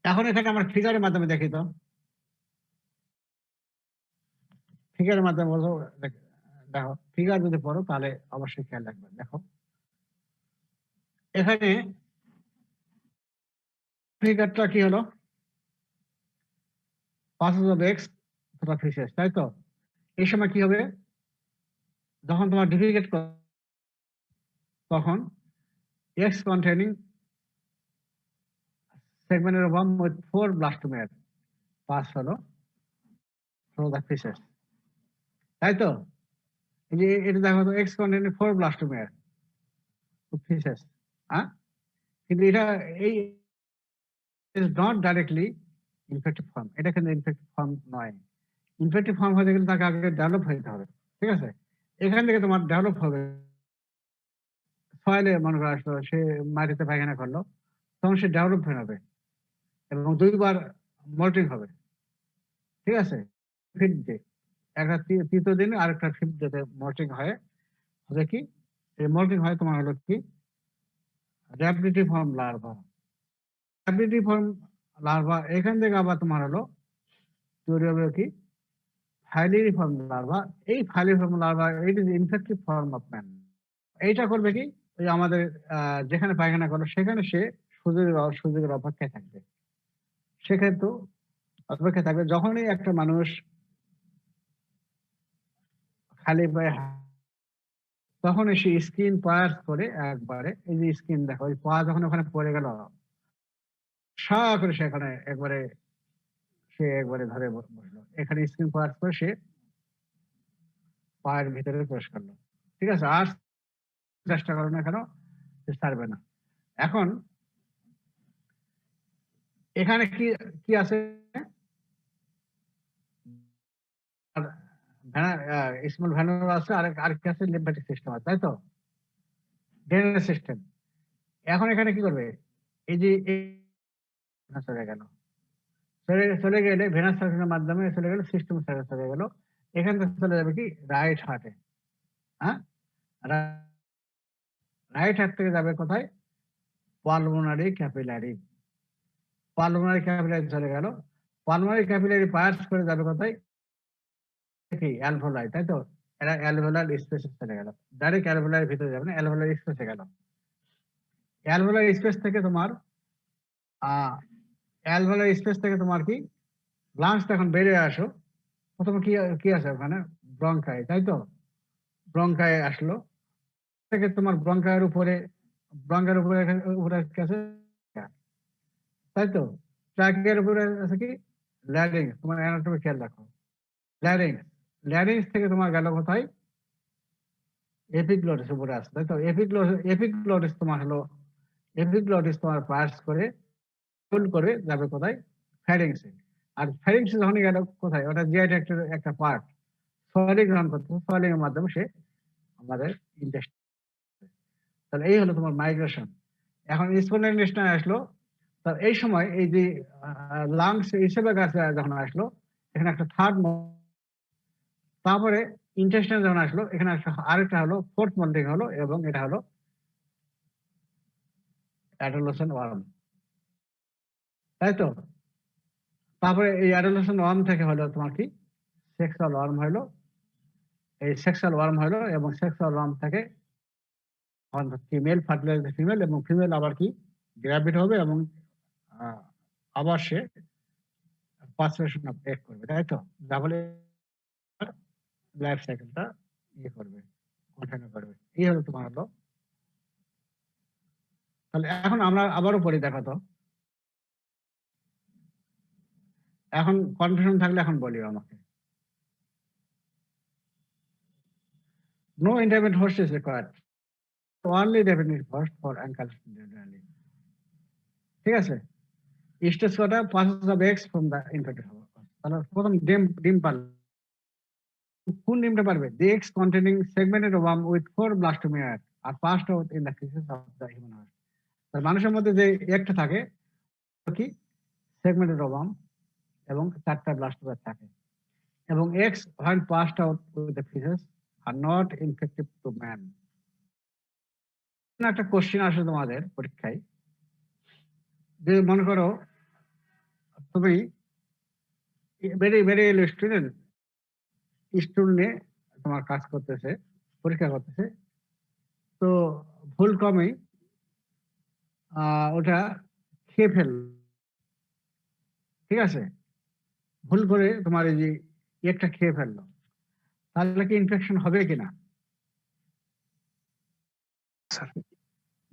এখন এটাকে আমরা ফিগারের মাধ্যমে দেখি, তো ফিগারের মাধ্যমে বলবো, দেখো ফিগার যদি পড়ো তাহলে অবশ্যই খেয়াল রাখবে। দেখো এখানে ফিগারটা কি হলো, পাসেজ অফ এক্স তথা ফিশেস, তাই তো? এই সময় কি হবে, যখন তোমার ডিফিকেট তখন এক্স কন্টেনিং সেগমেন্টের ওভাম উইথ 4 ব্লাস্টোমিয়ার পাস হলো থ্রু দ্য ফিশেস, তাই তো? এই যে এটা দেখো তো, এক্স কন্টেনিং 4 ব্লাস্টোমিয়ার ফিশেস, হ্যাঁ? কিন্তু এটা এই is not directly infective form, এটা কিন্তু ইনফেক্টিভ ফর্ম নয়। ইনফেক্টিভ ফর্ম হতে গেলে তাকে আগে ডেভেলপ হতে হবে, ঠিক আছে? এখান থেকে তোমার ডেভেলপ হবে, সয়েলে মনে করা আসলো, সে মাটিতে পায়খানা করলো, তখন সে ডেভেলপ হয়ে যাবে এবং 2বার মল্টিং হবে, ঠিক আছে? ফিফথ ডে, একটা তৃতীয় দিনে আরেকটা ফিফথ ডেতে মল্টিং হয়, হবে কি, এই মল্টিং হয় তোমার হলো কি র্যাপিডিটি ফর্ম লার্ভা, র্যাপিডিটি ফর্ম লার্ভা। এখান থেকে আবার তোমার হলো তৈরি হবে কি ফাইলিফর্ম লার্ভা। এই filariform larva it is infective form of man. এইটা করবে কি, ওই আমাদের যেখানে পায়খানা করো সেখানে সে সুযোগের অপেক্ষায় থাকবে, সেক্ষেত্রে অপেক্ষা থাকবে। যখনই একটা মানুষ খালি পায়ে তখনই সে স্কিন পায়ার্স করে একবারে, এই যে স্কিন দেখো, ওই পা যখন ওখানে পড়ে গেল, সা করে সেখানে একবারে সে একবারে ধরে বসলো, এখানে স্কিন পায়ার্স করে সে পায়ের ভিতরে প্রবেশ করলো, ঠিক আছে? আর চেষ্টা করো না কেন, সে ছাড়বে না। এখন এখানে কি কি আছে, স্মল ভ্যানুলা আছে, আরেকটা আছে লিম্ফ্যাটিক সিস্টেম আছে, তাই তো? Drainage system. এখন এখানে কি করবে, এই যে চলে গেল, চলে গেলে ভেনাস সার্কুলেশনের মাধ্যমে চলে গেল সিস্টেম চলে গেল, এখান থেকে চলে যাবে কি রাইট হার্টে, হ্যাঁ? রাইট হার্ট থেকে যাবে কোথায়, পালমোনারি ক্যাপিলারি, পালমোনারি ক্যাপিলারি চলে গেল, পালমোনারি ক্যাপিলারি পাস করে যাবে কোথায়, কি অ্যালভোলাই, তাই তো? এরা অ্যালভোলার স্পেসে চলে গেল, ডাইরেক্ট অ্যালভোলার ভিতরে যাবে না, অ্যালভোলার স্পেসে গেল। অ্যালভোলার স্পেস থেকে তোমার অ্যালভোলার স্পেস থেকে তোমার কি লাংস এখন বেরিয়ে আসো, প্রথমে কি কি আছে ওখানে, ব্রঙ্কাই, তাই তো? ব্রঙ্কাই আসলো, থেকে তোমার ব্রঙ্কায়ের উপরে উপরে আছে, তাই তো? ট্রাকের উপরে আছে কি ল্যারিংস, তোমার অ্যানাটমি খেয়াল রাখো, ল্যারিংস, ল্যারিংস থেকে তোমার গেল কোথায়, এপিগ্লোটিস উপরে আছে, তাই তো? এপিগ্লোটিস তোমার হলো, এপিগ্লোটিস তোমার পাস করে ফুল করে যাবে কোথায়, ফ্যারিংসে। আর ফ্যারিংসে যখন গেল কোথায়, ওটা জিআই ট্র্যাক্টের একটা পার্ট, সয়েলিং গ্রহণ করতে, সয়েলিং এর মাধ্যমে সে আমাদের ইন্টেস্ট। তাহলে এই হলো তোমার মাইগ্রেশন। এখন স্পন্ডাইলেশন আসলো, তার এই সময় এই যে লাংস হিসেবে গাছে যখন আসলো, এখানে একটা থার্ড, তারপরে ইন্টেস্টাইন যখন আসলো, এখানে আরেকটা হলো ফোর্থ মল্টিং হলো, এবং এটা হলো অ্যাডোলেসেন্ট ওয়ার্ম, তাই তো। তারপরে এই অ্যাডোলেসেন্ট ওয়ার্ম থেকে হলো তোমার কি সেক্সুয়াল ওয়ার্ম হলো, এই সেক্সুয়াল ওয়ার্ম হলো, এবং সেক্সুয়াল ওয়ার্ম থেকে ফিমেল ফার্টিলাইজ ফিমেল, এবং ফিমেল আবার কি গ্র্যাভিড হবে, এবং আবার সে পার্সুয়েশন ব্রেক করবে, তাই তো। তাহলে লাইফ সাইকেলটা ইয়ে করবে, কন্টিনিউ করবে। এই হলো তোমার হলো। তাহলে এখন আমরা আবারও পড়ি, দেখো তো। এখন কনফিউশন থাকলে এখন বলিও আমাকে। No intermediate host is required, only definite host for unconscious individually, ঠিক আছে। স্টেজ কটা, passes of eggs from the infected host। তাহলে প্রথম ডিম পারবে, কোন ডিমটা পারবে? The eggs containing segmented ovum with 4 blastomeria are passed out in the feces of the human host। তার মানুষের মধ্যে যে একটা থাকে কি সেগমেন্টেড ওভাম, এবং 4টা ব্লাস্টোমিয়ার থাকে, এবং eggs when passed out with the feces are not infective to man। একটা কোশ্চেন আসে তোমাদের পরীক্ষায়, যে মনে করো তুমি ভেরি ভেরি স্টুডেন্ট, স্টুল নিয়ে তোমার কাজ করতেছে, পরীক্ষা করতেছে, তো ভুল ক্রমে ওটা খেয়ে ফেল, ঠিক আছে, ভুল করে তোমার এই যে একটা খেয়ে ফেললো, তাহলে কি ইনফেকশন হবে কিনা?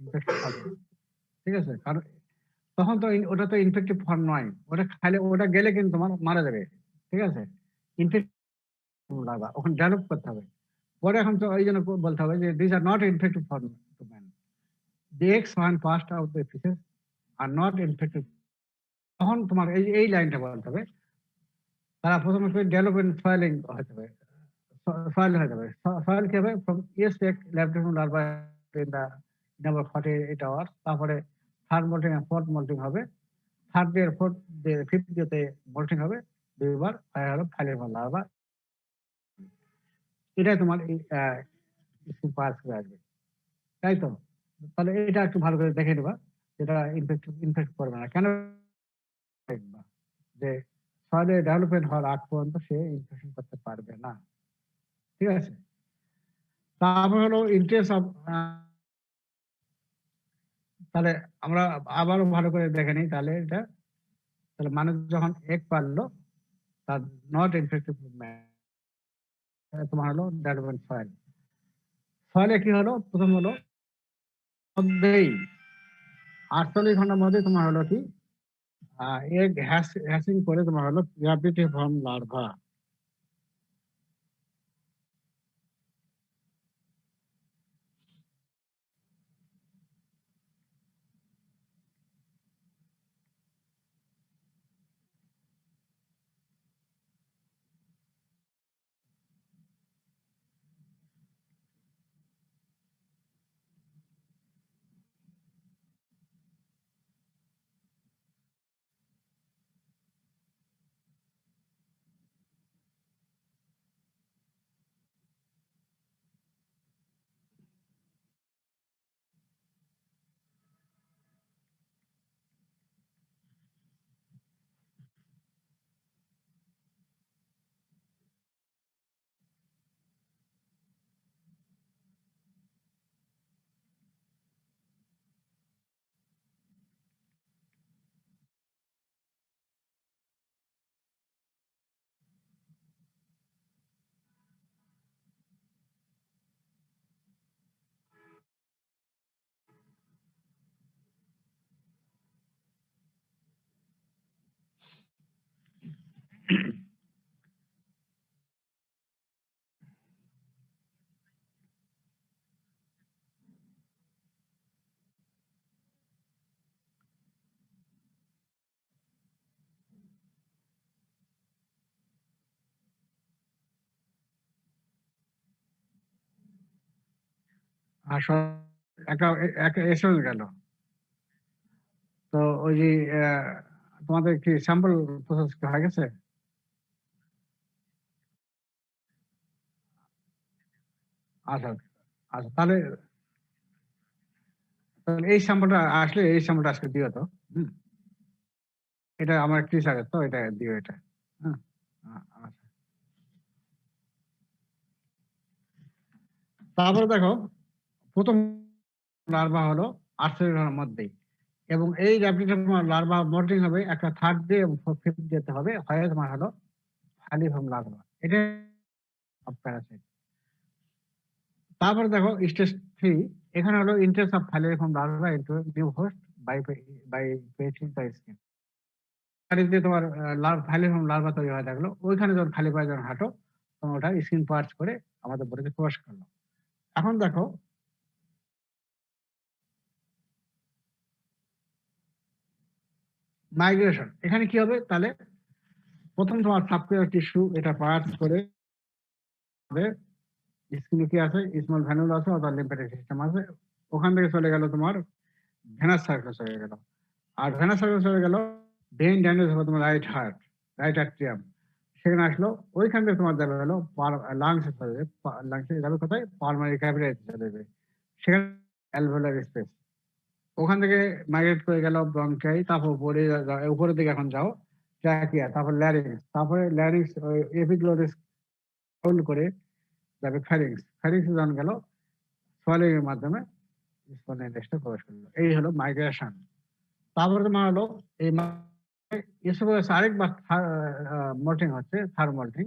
ইনফেকশন হবে, ঠিক আছে। কারণ তখন তো ওটা তো ইনফেক্টিভ ফর্ম নয়, ওটা খাইলে, ওটা গেলে কিন্তু তোমার মারা যাবে, ঠিক আছে। ইনফেকশন লাগা ওখানে ডেভেলপ করতে হবে, পরে এখন তো ওই জন্য বলতে হবে যে this are not infective form to man, the x one past out the ফিসেস are not infective. তখন তোমার এই লাইনটা বলতে হবে, তারা প্রথমে ডেভেলপমেন্ট সয়েলিং হতে হবে, সয়েল হয়ে যাবে। সয়েল কি হবে? From yeast laboratory larva in the number 48 hours, তারপরে থার্ড মোল্টিং আর ফোর্থ মোল্টিং হবে, third day fourth day fifth ডেতে মোল্টিং হবে দুইবার, হলো ফাইলের লার্ভা। এটাই তোমার পাস হয়ে আসবে, তাই তো। তাহলে এটা একটু ভালো করে দেখে নেবা, যেটা ইনফেক্ট করবে না। কেন দেখবা যে সয়েলে ডেভেলপমেন্ট হওয়ার আগ পর্যন্ত সে ইনফেকশন করতে পারবে না, ঠিক আছে। তারপর হলো ইন্টারেস্ট অফ, তাহলে আমরা আবারও ভালো করে দেখে নিই তাহলে এটা। তাহলে মানুষ যখন এক পারলো, তার নট ইনফেক্টিভ তোমার হলো ডেভেলপমেন্ট সয়েল। সয়েলে কি হলো? প্রথম হলো মধ্যেই 48 ঘন্টার মধ্যে তোমার হলো কি এগ হ্যাচিং করে তোমার হলো গ্র্যাভিটি ফর্ম লার্ভা। আসল একটা একটা এসএমএস গেল। তো ওই যে তোমাদের কি স্যাম্পল প্রসেস হয়ে গেছে? আচ্ছা, আচ্ছা তাহলে এই স্যাম্পলটা আসলে এই স্যাম্পলটা আজকে দিও তো। হুম, এটা আমার টিচারের তো, এটা দিও এটা। হ্যাঁ, আচ্ছা। তারপরে দেখো, প্রথম লার্ভা হলো 48 ঘন্টার মধ্যেই, এবং এই র্যাপিড লার্ভা মোল্টিং হবে একটা থার্ড ডে এবং ফিফথ ডেতে হবে, হয় তোমার হলো ফালিফর্ম লার্ভা। এটা প্যারাসাইট। তারপরে দেখো স্টেজ 3, এখানে হলো entrance of filariform larva into new host by by penetrating the skin. দিয়ে তোমার ফালিফর্ম লার্ভা তৈরি হয়ে থাকলো, ওইখানে যখন খালি পায়ে যখন হাঁটো, তখন ওটা স্কিন পার্চ করে আমাদের বডিতে প্রবেশ করলো। এখন দেখো মাইগ্রেশন, এখানে কি হবে তাহলে? প্রথম তোমার সাবকুলার টিস্যু এটা পার্চ করে স্কিনে কি আছে, স্মল ভ্যানুল আছে অথবা লিম্ফ্যাটিক সিস্টেম আছে, ওখান থেকে চলে গেল তোমার ভেনাস সার্কাস হয়ে গেল। আর ভেনাস সার্কাস হয়ে গেল ব্রেন ড্যামেজ হবে তোমার রাইট আর্ট্রিয়াম, সেখানে আসলো, ওইখান থেকে তোমার যাবে হলো লাংসে চলে যাবে, লাংসে যাবে কোথায়, পালমারি ক্যাভিটিতে চলে যাবে, সেখানে অ্যালভেওলার স্পেস, ওখান থেকে মাইগ্রেট করে গেল ব্রঙ্কাই, তারপর উপরের দিকে এখন যাও ট্র্যাকিয়া, তারপর ল্যারিংস, তারপরে ল্যারিংস এপিগ্লোটিস হোল্ড করে যাবে ফ্যারিংস যখন গেল সোয়ালিং এর মাধ্যমে স্পন্ডাইন টেস্টে প্রবেশ করলো। এই হলো মাইগ্রেশন। তারপরে তোমার হলো এই এসোফেগাস আরেকবার মোল্টিং হচ্ছে, থার্ড মোল্টিং।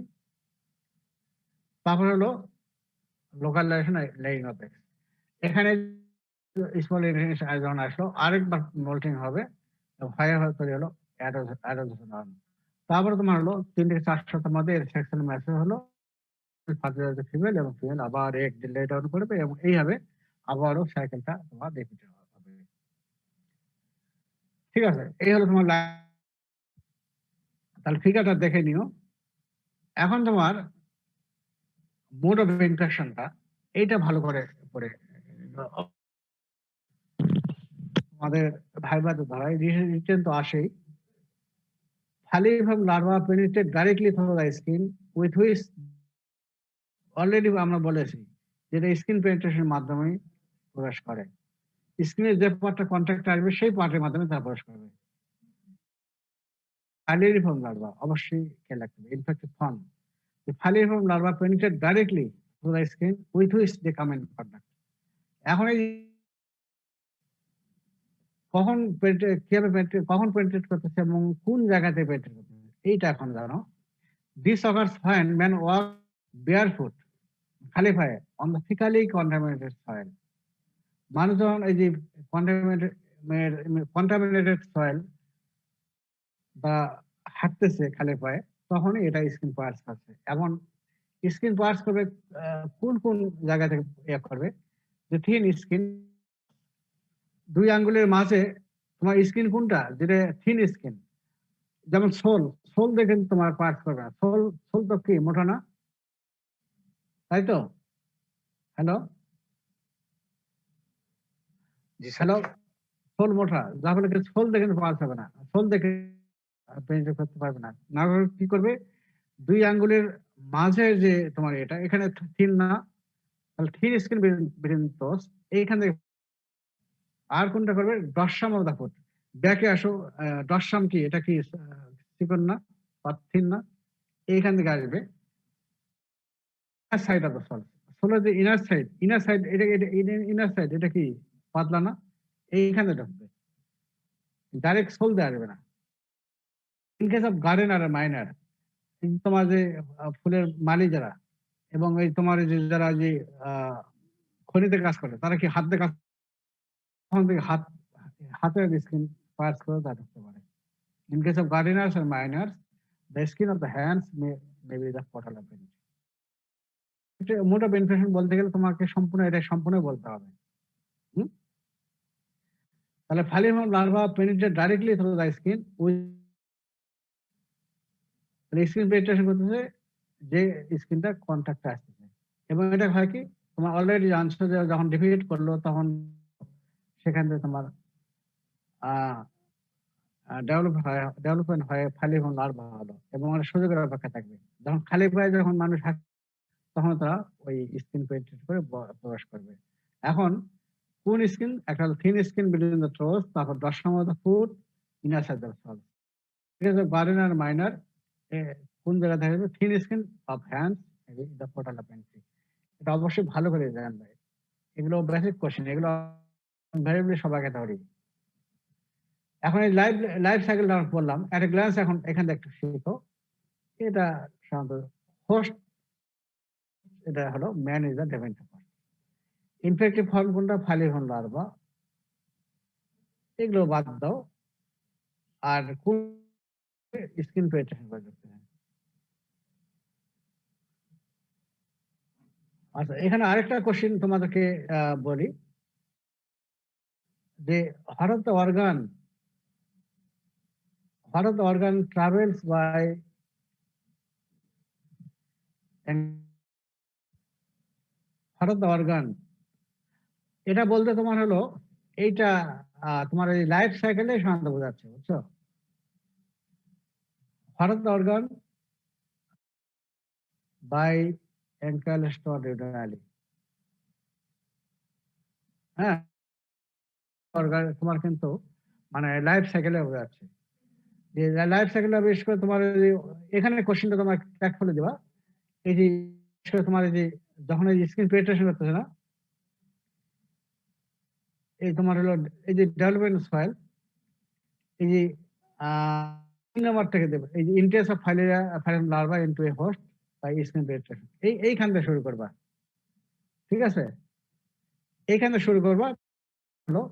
তারপরে হলো লোকালাইজেশন লেইং অফ এক্স, এখানে স্মল ইন্টেলিজেন্স যখন আসলো আরেকবার মোল্টিং হবে, হয় তৈরি হলো অ্যাডোজেন। তারপরে তোমার হলো 3 থেকে 4 সপ্তাহের মধ্যে এর সেক্সুয়াল ম্যাচেজ হলো, ফিমেল এবং ফিমেল আবার এগ লে ডাউন করবে, এবং এইভাবে আবারও সাইকেলটা তোমার রিপিট হবে। ঠিক আছে, এই হলো তোমার তাহলে ফিগারটা দেখে নিও। এখন তোমার মোড অফ ইনফেকশনটা এইটা ভালো করে করে আমাদের ভাইবাতে ধরাই রিটেন তো আসেই। Filariform larva penetrate directly through the skin with which, already আমরা বলেছি যেটা স্কিন পেনিট্রেশনের মাধ্যমে প্রবেশ করে, স্কিনের যে পার্টটা কন্ট্যাক্ট আসবে সেই পার্টের মাধ্যমে তারা প্রবেশ করবে। ফালিফর্ম লার্ভা অবশ্যই খেয়াল রাখতে হবে, infected form, filariform larva penetrate directly through the skin with which they come in contact. এখন এই কখন কখন পেনিট্রেট করতেছে এবং কোন জায়গাতে পেনিট্রেট করতেছে এইটা এখন জানো। This occurs when man walk barefoot, খালি পায়ে, on the physically contaminated soil। মানুষ যখন এই যে কন্টামিনেটেড সয়েল বা হাঁটতেছে খালি পায়ে, তখনই এটা স্কিন পার্স করছে। এমন স্কিন পার্স করবে কোন কোন জায়গা থেকে করবে, যে থিন স্কিন, 2 আঙ্গুলের মাঝে তোমার স্কিন কোনটা, যেটা থিন স্কিন, যেমন সোল দেখে তোমার পার্স করবে না, সোল তো কি মোটা না, তাই তো? হ্যালো জি স্যার। হ্যালো সোল মোটা, যার ফলে সোল দেখে পার্স হবে না, সোল দেখে পেনিট্রেট করতে পারবে না। না হলে কি করবে, 2 আঙ্গুলের মাঝে যে তোমার এটা, এখানে থিন না, তাহলে থিন স্কিন বিটুইন টোস, এইখান থেকে। আর কোনটা করবে, ডরসাম অফ দা ফুট, ব্যাকে আসো, ডরসাম কি, এটা কি চিকন না বা থিন না, এইখান থেকে আসবে সাইড অফ দা সোল, সোলের যে ইনার সাইড, এটা ইনার সাইড, এটা কি পাতলা না, এইখানে ঢুকবে, ডাইরেক্ট সোল দিয়ে আসবে না। ইন কেস অফ গার্ডেন আর মাইনার, তোমার যে ফুলের মালি যারা, এবং এই তোমার যে যারা যে খনিতে কাজ করে, তারা কি হাত দিয়ে কাজ, তখন থেকে হাতের স্কিন পার্স করে তা ঢুকতে পারে। ইন কেস অফ গার্ডেনার্স আর miners, the skin of the hands may be the portal of penetration. Mode of infection বলতে গেলে তোমাকে সম্পূর্ণ বলতে হবে। তাহলে filariform larva penetrate directly through the skin with, skin penetration করতেছে যে স্কিনটা কন্ট্যাক্টে আসতেছে, এবং এটা হয় কি তোমার অলরেডি জানছো যে যখন ডিফিট করলো তখন সেখান থেকে তোমার ডেভেলপমেন্ট হয়ে ফালিফর্ম লার্ভা হলো এবং অনেক সুযোগের অপেক্ষা থাকবে। যখন খালি পায়ে যখন মানুষ তখন তারা ওই স্কিন পেনিট্রেট করে প্রবেশ করবে। এখন কোন স্কিন? একটা হলো থিন স্কিন বিটুইন দ্য টোজ, তারপর 10 নম্বর ফুট ইনার সাইড দ্য সল। ঠিক আছে, বার্ডেন আর মাইনার কোন জায়গা থাকবে? Thin skin of hands the portal of entry. এটা অবশ্যই ভালো করে জানবে। এগুলো বেসিক কোশ্চেন, এগুলো ভেরিয়েবলি সবাইকে ধরি। এখন এই লাইফ সাইকেলটা আমরা বললাম, একটা গ্ল্যান্স এখন এখান থেকে একটু শিখো। এটা সাধারণত হোস্ট, এটা হলো man is the definitive. Infective form কোনটা? Filariform larva. এগুলো বাদ দাও। আর কোন স্কিন পেনিট্রেশন করে করতে হয়। আচ্ছা, এখানে আরেকটা কোশ্চেন তোমাদেরকে বলি যে what of the organ travels by what of the organ? এটা বলতে তোমার হলো এইটা তোমার এই লাইফ সাইকেলে সাধারণত বোঝাচ্ছে, বুঝছো? what of the organ by ankylostomata. হ্যাঁ, অর্গান তোমার কিন্তু মানে লাইফ সাইকেলে বোঝাচ্ছে যে লাইফ সাইকেলে বিশেষ করে তোমার এখানে কোশ্চেনটা তোমার ট্র্যাক করে দেবা। এই যে বিশেষ করে তোমার এই যে যখন এই স্কিন পেনিট্রেশন করতেছে না, এই তোমার হলো এই যে ডেভেলপমেন্ট সয়েল, এই যে 3 নাম্বার থেকে দেবে এই যে entrance of filariform larva into a host by skin penetration. এইখান থেকে শুরু করবা, ঠিক আছে? এইখান থেকে শুরু করবা হলো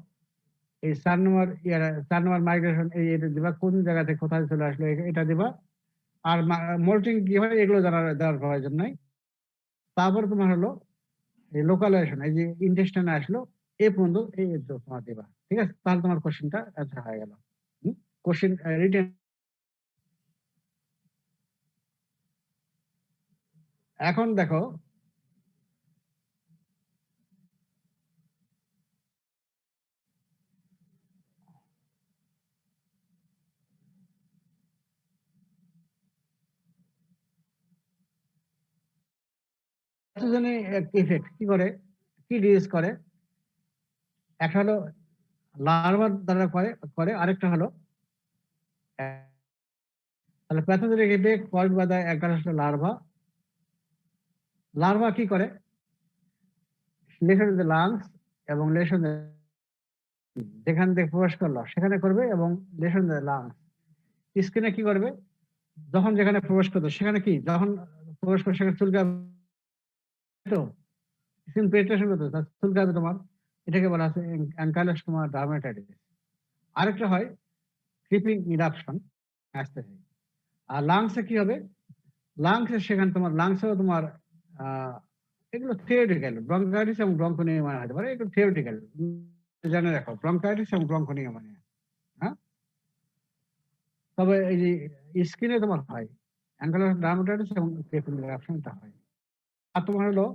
এই 4 নম্বর মাইগ্রেশন, এটা দিবা কোন জায়গা থেকে কোথায় চলে আসলো এটা দিবা। আর মোল্টিং কি হয় এগুলো দেওয়ার প্রয়োজন নাই। তারপর তোমার হলো এই লোকালাইজেশন, এই যে ইন্টেস্টাইনে আসলো এই পর্যন্ত এই তোমার দিবা, ঠিক আছে? তাহলে তোমার কোশ্চেনটা অ্যান্সার হয়ে গেল। Question written. এখন দেখো ইফেক্ট কি করে, কি ডিজিজ করে? একটা হলো লার্ভার দ্বারা করে আরেকটা হলো তাহলে pathogenic effect caused by the Ancylostoma larva কি করে? লেশন দ্য লাংস এবং লেশন যেখান থেকে প্রবেশ করলো সেখানে করবে এবং লেশন দ্য লাংস। স্কিনে কি করবে? যখন যেখানে প্রবেশ করতো সেখানে কি যখন প্রবেশ করে সেখানে চুলকাবে, তো স্কিন পেনিট্রেশন করতে চুলকাবে তোমার, এটাকে বলা আছে অ্যাঙ্কাইলোস্টোমা ডার্মাটাইটিস। আরেকটা হয় ক্রিপিং ইরাপশন আসতে হয়। আর লাংসে কি হবে? লাংসে সেখানে তোমার লাংসেও তোমার এগুলো থিওরিটিক্যাল, ব্রঙ্কাইটিস এবং ব্রঙ্কোনিউমোনিয়া হতে পারে, এগুলো থিওরিটিক্যাল জানে রাখো, ব্রঙ্কাইটিস এবং ব্রঙ্কোনিউমোনিয়া। হ্যাঁ, তবে এই যে স্কিনে তোমার হয় অ্যাঙ্কাইলোস্টোমা ডার্মাটাইটিস এবং ক্রিপিং ইরাপশনটা হয়। আর তোমার হলো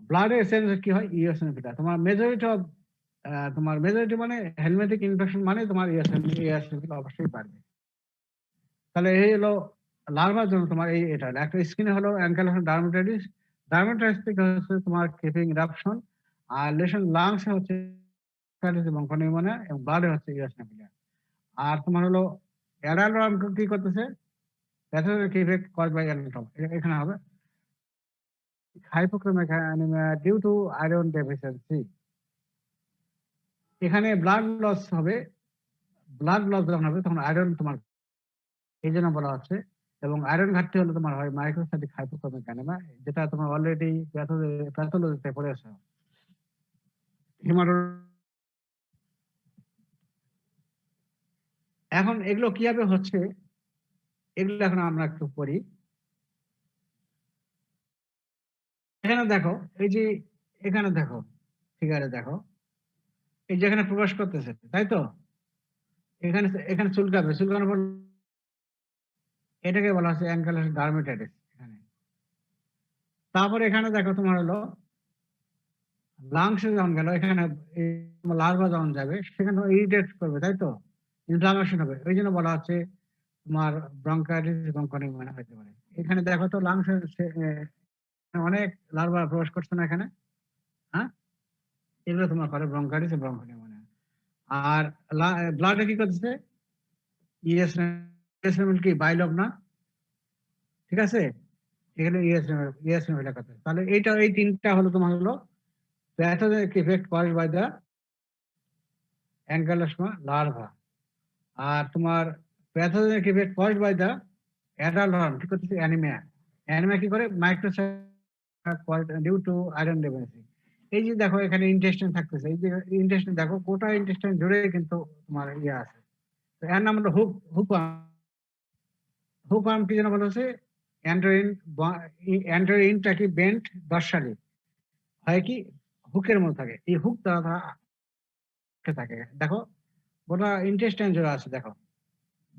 ব্লাডের সেন্স কি হয়? ইওসিনোফিলিয়া। তোমার মেজরিটি মানে হেলমেটিক ইনফেকশন মানে তোমার ইওসিনোফিলিয়া অবশ্যই পারবে। তাহলে এই হলো লার্ভার জন্য তোমার এটা একটা স্কিনে হলো অ্যাঙ্কাইলোস্টোমা ডার্মাটাইটিস থেকে হচ্ছে তোমার ক্রিপিং ইরাপশন, আর লেশন লাংসে হচ্ছে ব্রঙ্কোনিউমোনিয়া এবং ব্লাডে হচ্ছে ইওসিনোফিলিয়া। আর তোমার হলো অ্যাডাল্ট কি করতেছে? Pathogenic effect caused by adult, এখানে হবে hypochromic anaemia due to iron deficiency. এখানে ব্লাড লস হবে, ব্লাড লস যখন হবে তখন আয়রন তোমার এই জন্য বলা হচ্ছে। এবং আয়রন ঘাটতি হলে তোমার হয় মাইক্রোসাইটিক হাইপোক্রোমিক অ্যানিমিয়া, যেটা তোমার অলরেডি প্যাথোলজিতে পড়েছে। এখন এগুলো কিভাবে হচ্ছে এগুলো এখন আমরা একটু পড়ি। এখানে দেখো, এই যে এখানে দেখো, ফিগারে দেখো, এই যেখানে প্রবেশ করতেছে, তাই তো? এখানে চুলকানোর পর এটাকে বলা হচ্ছে অ্যাঙ্কাইলোস্টোমা ডার্মাটাইটিস। এখানে তারপরে এখানে দেখো তোমার হলো লাংসে যখন গেল এখানে লার্ভা যখন যাবে সেখানে ইরিটেট করবে, তাই তো, ইনফ্লামেশন হবে। ওই জন্য বলা হচ্ছে তোমার ব্রঙ্কাইটিস ব্রঙ্কনিউমোনিয়া হতে পারে। এখানে দেখো তো লাংসে অনেক লার্ভা প্রবেশ করছে না এখানে, হ্যাঁ, এগুলো তোমার করে ব্রঙ্কাইটিস ব্রঙ্কনিউমোনিয়া। আর ব্লাডে কি করতেছে, ইএসএমএল কি বাইলব না, ঠিক আছে, এখানে ইএসএমএল লেখা আছে। তাহলে এই তিনটা হলো তোমার হলো pathogenic effect caused by the ancylostoma larva. আর তোমার pathogenic effect caused by the adult horn কি করতেছে অ্যানিমিয়া। অ্যানিমিয়া কি করে, microcyte due to iron deficiency. এই যে দেখো এখানে ইন্টেস্টাইন থাকতেছে, এই যে ইন্টেস্টাইন দেখো গোটা ইন্টেস্টাইন জুড়ে কিন্তু তোমার ইয়ে আছে। তো এর নাম হলো হুকওয়ার্ম। হুকওয়ার্ম কি যেন বলা হচ্ছে, অ্যান্টোরিনটা কি বেন্ট দর্শালি হয় কি হুকের মতো থাকে, এই হুক দ্বারা থাকে। দেখো গোটা ইন্টেস্টাইন জুড়ে আছে, দেখো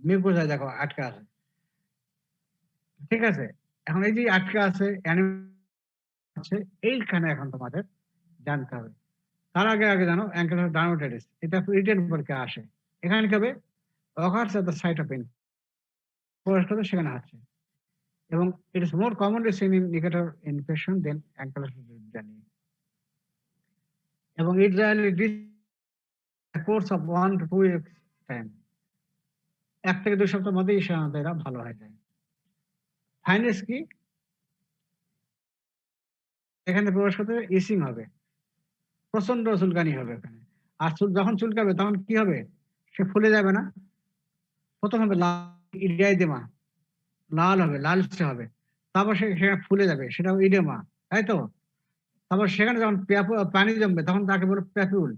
মিউকোসায় দেখো আটকে আছে, ঠিক আছে। এখন এই যে আটকে আছে আছে এইখানে এখন তোমাদের জানতে হবে। তার আগে জানো অ্যাঙ্কেলার ডার্মাটাইটিস, এটা রিটেন পরীক্ষা আসে। এখানে কি হবে, occurs at the site of infection, সেখানে আছে। এবং it is more commonly seen in necator infection than ankylosis জানি। এবং it generally course of 1 to 2 weeks time, 1 থেকে 2 সপ্তাহের মধ্যেই সাধারণত এরা ভালো হয়ে যায়। ফাইনাস কি, এখানে প্রবেশ করতে ইসিং হবে, প্রচন্ড চুলকানি হবে এখানে। আর যখন চুলকাবে তখন কি হবে, সে ফুলে যাবে না, প্রথম হবে ইডিয়াইদেমা, লাল হবে, লালচে হবে, তারপর সেখানে ফুলে যাবে, সেটা ইডেমা, তাই তো। তারপর সেখানে যখন পানি জমবে তখন তাকে বলো প্যাপুল।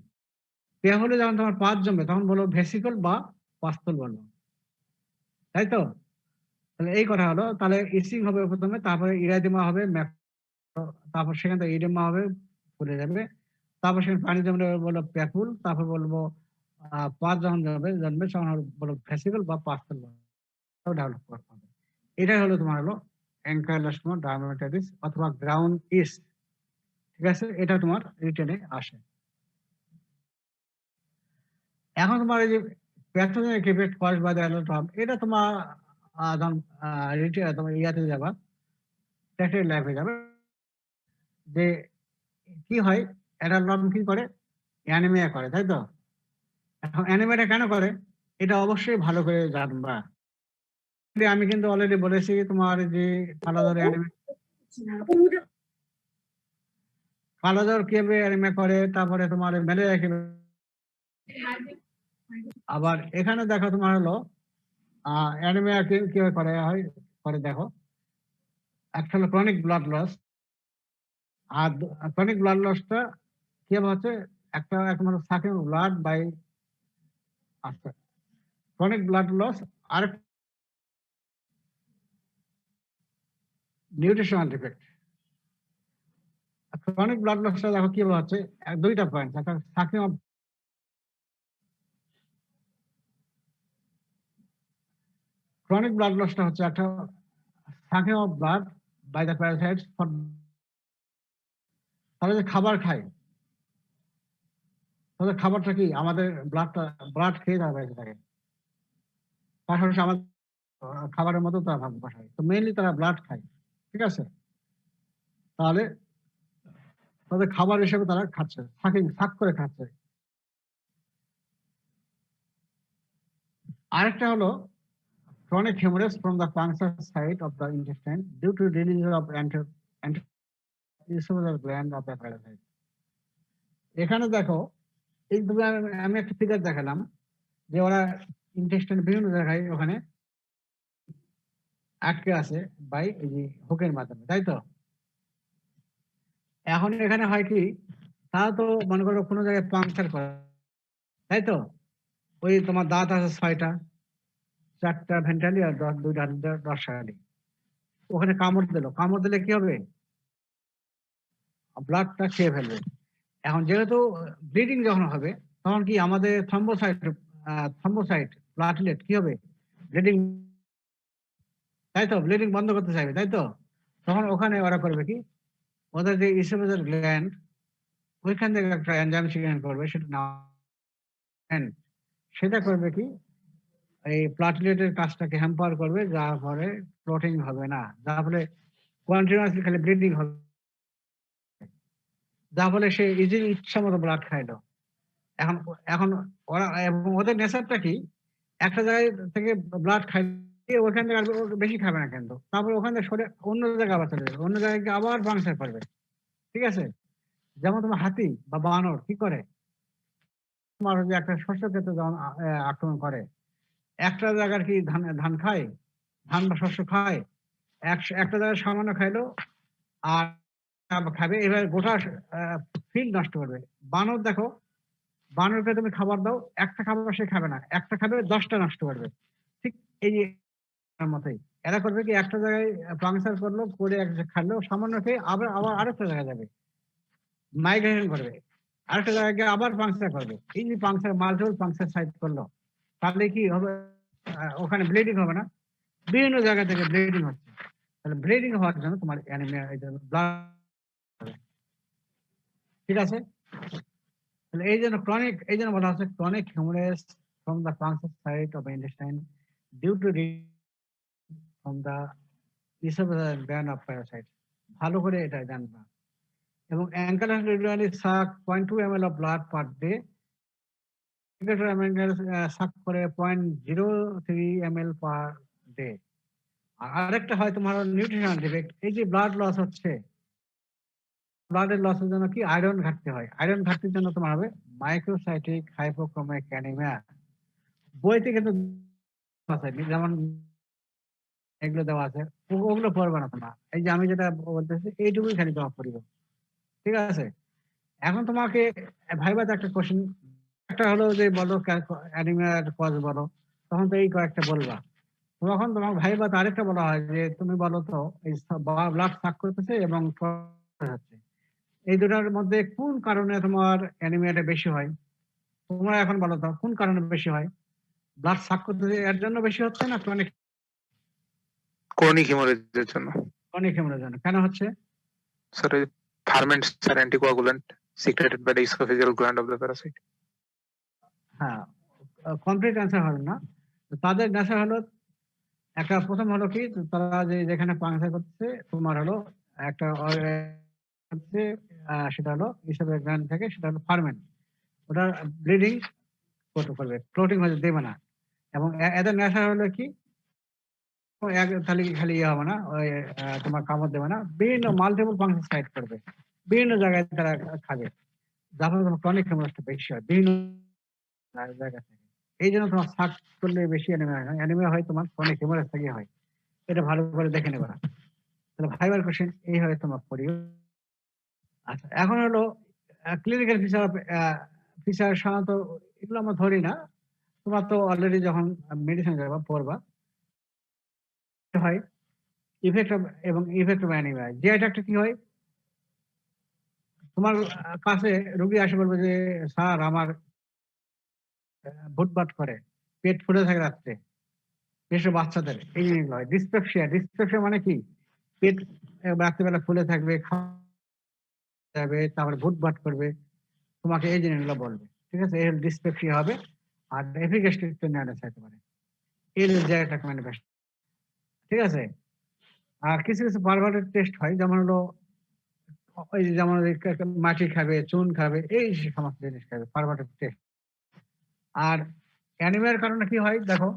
প্যাপুলে যখন তোমার পাত জমবে তখন বলো ভেসিকল বা পাস্তল বলো, তাই তো। তাহলে এই কথা হলো, তাহলে ইসিং হবে প্রথমে, তারপরে ইরাইদেমা হবে, তারপর সেখান থেকে ইডেমা হবে, ফুলে যাবে, তারপর সেখানে পানি জমলে বলো প্যাপুল, তারপর বলবো পাত যখন জন্মে তখন বলো ভেসিকল বা পাস্তল ডেভেলপ করতে হবে। এটাই হলো তোমার হলো অ্যাঙ্কাইলোস্টোমা ডার্মাটাইটিস অথবা গ্রাউন্ড ইস্ট, ঠিক আছে, এটা তোমার রিটেনে আসে। এখন তোমার এই যে pathogenic effect caused by the alarm, এটা তোমার তোমার ইয়াতে যাবা, প্র্যাকটিক্যাল লাইফে যাবে, যে কি হয়, অ্যালার্ম কি করে, অ্যানিমিয়া করে, তাই তো। এখন অ্যানিমিয়াটা কেন করে, এটা অবশ্যই ভালো করে জানবা। আমি কিন্তু অলরেডি বলেছি তোমার যে কালাজ্বর অ্যানিমিয়া, কালাজ্বর কিভাবে অ্যানিমিয়া করে, তারপরে তোমার ম্যালেরিয়া কিভাবে। আবার এখানে দেখো তোমার হলো অ্যানিমিয়া কিভাবে করে দেখো, একটা হলো ক্রনিক ব্লাড লস। আর ক্রনিক ব্লাড লসটা কিভাবে হচ্ছে, একটা এখন হলো সাকিং ব্লাড বাই, আচ্ছা, ক্রনিক ব্লাড লস আর নিউট্রিশনাল ডিফেক্ট। ক্রনিক ব্লাড লসটা দেখো কিভাবে হচ্ছে, দুইটা পয়েন্ট, একটা সাকিং অফ, ক্রনিক ব্লাড লসটা হচ্ছে একটা sucking of blood by the parasites for, তারা যে খাবার খায়, তাদের খাবারটা কি আমাদের ব্লাড খেয়ে তারা বেঁচে থাকে, পাশাপাশি আমাদের খাবারের মতো তারা ভাগ বসায়, তো মেইনলি তারা ব্লাড খায়, ঠিক আছে। তাহলে তাদের খাবার হিসেবে তারা খাচ্ছে, শাক করে খাচ্ছে। আরেকটা হলো chronic hemorrhage from the puncture site of the intestine due to release of anti-esophageal gland of the parasite. এখানে দেখো, এই তুমি আমি একটা ফিগার দেখালাম যে ওরা ইন্টেস্টাইন বিভিন্ন জায়গায় ওখানে আটকে আছে বাই এই যে হুকের মাধ্যমে, তাই তো। এখন এখানে হয় কি, তারা তো মনে করো কোনো জায়গায় পাংচার করে, তাই তো। ওই তোমার দাঁত আছে 6টা, 4টা ভেন্টালি আর 2টা ডরসালি, ওখানে কামড় দিলে কি হবে, ব্লাডটা খেয়ে ফেলবে। এখন যেহেতু ব্লিডিং যখন হবে তখন কি আমাদের থ্রম্বোসাইট প্লাটলেট কি হবে, ব্লিডিং, তাই তো, ব্লিডিং বন্ধ করতে চাইবে, তাই তো। তখন ওখানে ওরা করবে কি, ওদের যে ইসোফেজাল গ্ল্যান্ড ওইখান থেকে একটা এনজাইম সিগন্যাল করবে, সেটা না সেটা করবে কি এই প্লাটলেটের কাজটাকে হ্যাম্পার করবে, যার ফলে ক্লটিং হবে না, যার ফলে কন্টিনিউয়াসলি খালি ব্লিডিং হবে, যার ফলে সে ইজিলি ইচ্ছা মতো ব্লাড খাইলো। এখন এখন ওরা এবং ওদের নেশারটা কি, একটা জায়গায় থেকে ব্লাড খাইয়ে ওখান থেকে আর বেশি খাবে না, কিন্তু তারপরে ওখান থেকে সরে অন্য জায়গায় আবার চলে যাবে, অন্য জায়গায় গিয়ে আবার পাংচার করবে। ঠিক আছে, যেমন তোমার হাতি বা বানর কি করে, তোমার যে একটা শস্য ক্ষেত্রে যখন আক্রমণ করে, একটা জায়গার কি ধান ধান খায়, ধান বা শস্য খায়, একটা জায়গায় সামান্য খাইলো আর খাবে, এবার গোটা ফিল্ড নষ্ট করবে। বানর দেখো, বানরকে তুমি খাবার দাও, একটা খাবার সে খাবে না, একটা খাবে 10টা নষ্ট করবে। ঠিক এই মতোই এরা করবে কি, একটা জায়গায় পাংচার করলো, করে খাইলো সামান্য খেয়ে আবার আবার আরেকটা জায়গায় যাবে, মাইগ্রেশন করবে, আরেকটা জায়গায় গিয়ে আবার পাংচার করবে। এই যে পাংচার, মাল্টিপল পাংচার সাইট করলো, তাহলে কি হবে, ওখানে ব্লিডিং হবে না, বিভিন্ন জায়গা থেকে ব্লিডিং হচ্ছে। তাহলে ব্লিডিং হওয়ার জন্য তোমার অ্যানিমিয়া, ব্লাড, ঠিক আছে। তাহলে এই জন্য ক্রনিক, এই জন্য বলা হচ্ছে chronic haemorrhage from the puncture site of intestine due to from the oesophageal ban of parasite. ভালো করে এটা জানবা। এবং ankle has regularly suck 0.2 ml of blood per day, suck করে 0.03 ml পার ডে। আর আরেকটা হয় তোমার নিউট্রিশনাল ডিফেক্ট, এই যে ব্লাড লস হচ্ছে, ব্লাডের লসের জন্য কি আয়রন ঘাটতি হয়, আয়রন ঘাটতির জন্য তোমার হবে মাইক্রোসাইটিক হাইপোক্রোমিক অ্যানিমিয়া। বইতে কিন্তু আছে, যেমন এগুলো দেওয়া আছে, ওগুলো পড়বে না তোমার, এই যে আমি যেটা বলতেছি এইটুকুই খালি তোমার পড়িব। ঠিক আছে, এখন তোমাকে ভাইবাতে একটা কোশ্চেন, একটা হলো যে বলো অ্যানিমিয়ার কজ বলো, তখন তো এই কয়েকটা বলবা। তখন তোমার ভাইবাতে আরেকটা বলা হয় যে তুমি বলো তো এই ব্লাড সাক করতেছে এবং হচ্ছে, এই দুটার মধ্যে কোন কারণে তোমার অ্যানিমিয়াটা বেশি হয়, তোমরা এখন বলো তো কোন কারণে বেশি হয়, ব্লাড সাক করতেছে এর জন্য বেশি হচ্ছে না ক্রনিক হিমোরেজের জন্য? ক্রনিক হেমোরেজের জন্য? কেন হচ্ছে? Sir ferments are anticoagulant secreted by the esophageal gland of the parasite. হ্যাঁ, কমপ্লিট অ্যান্সার হলো না। তাদের নেশা হলো একটা, প্রথম হলো কি, তারা যে যেখানে পাংচার করতেছে তোমার হলো একটা হচ্ছে, সেটা হলো ইসোফেজিয়াল গ্ল্যান্ড থেকে, সেটা হলো ফার্মেন্ট, ওটা ব্লিডিং করবে, ক্লোটিং হতে দেবে না। এবং এদের নেশা হলো কি, খালি খালি ইয়ে হবে না, ওই তোমার কামড় দেবে না, বিভিন্ন মাল্টিপল ফাংশন সাইড করবে, বিভিন্ন জায়গায় তারা খাবে, যার ফলে তোমার ক্রনিক হেমোরেজটা বেশি হয় বিভিন্ন জায়গা থেকে। এই জন্য তোমার সাক করলে বেশি অ্যানিমিয়া হয়, অ্যানিমিয়া হয় তোমার ক্রনিক হেমোরেজ থেকে হয়, এটা ভালো করে দেখে নেবে না। তাহলে ভাইবার কোশ্চেন এই হয় তোমার পড়িও। আচ্ছা, এখন হলো ক্লিনিক্যাল ফিচার, ফিচার সাধারণত এগুলো আমরা ধরি না, তোমার তো অলরেডি যখন মেডিসিন যাবা পড়বা হয় ইফেক্ট অফ, এবং ইফেক্ট অফ অ্যানিমিয়া। যে একটা কি হয়, তোমার কাছে রোগী আসে বলবে যে স্যার আমার ভুটভাট করে, পেট ফুলে থাকে রাত্রে, বিশেষ বাচ্চাদের এই জিনিসগুলো হয়। ডিসপেপসিয়া, ডিসপেপসিয়া মানে কি, পেট রাত্রিবেলা ফুলে থাকবে, খাওয়া যাবে, তারপরে ভুটভাট করবে, তোমাকে এই জিনিসগুলো বলবে। ঠিক আছে, এর ডিসপেপসিয়া হবে। আর এফিগেস্টিক টেন্ডারনেস হতে পারে, এর যে একটা ম্যানিফেস্ট। ঠিক আছে, আর কিছু কিছু পারভার্টেড টেস্ট হয়, যেমন হলো ওই যেমন মাটি খাবে, চুন খাবে, এই সমস্ত জিনিস খাবে, পারভার্টেড টেস্ট। আর অ্যানিমিয়ার কারণে কি হয় দেখো,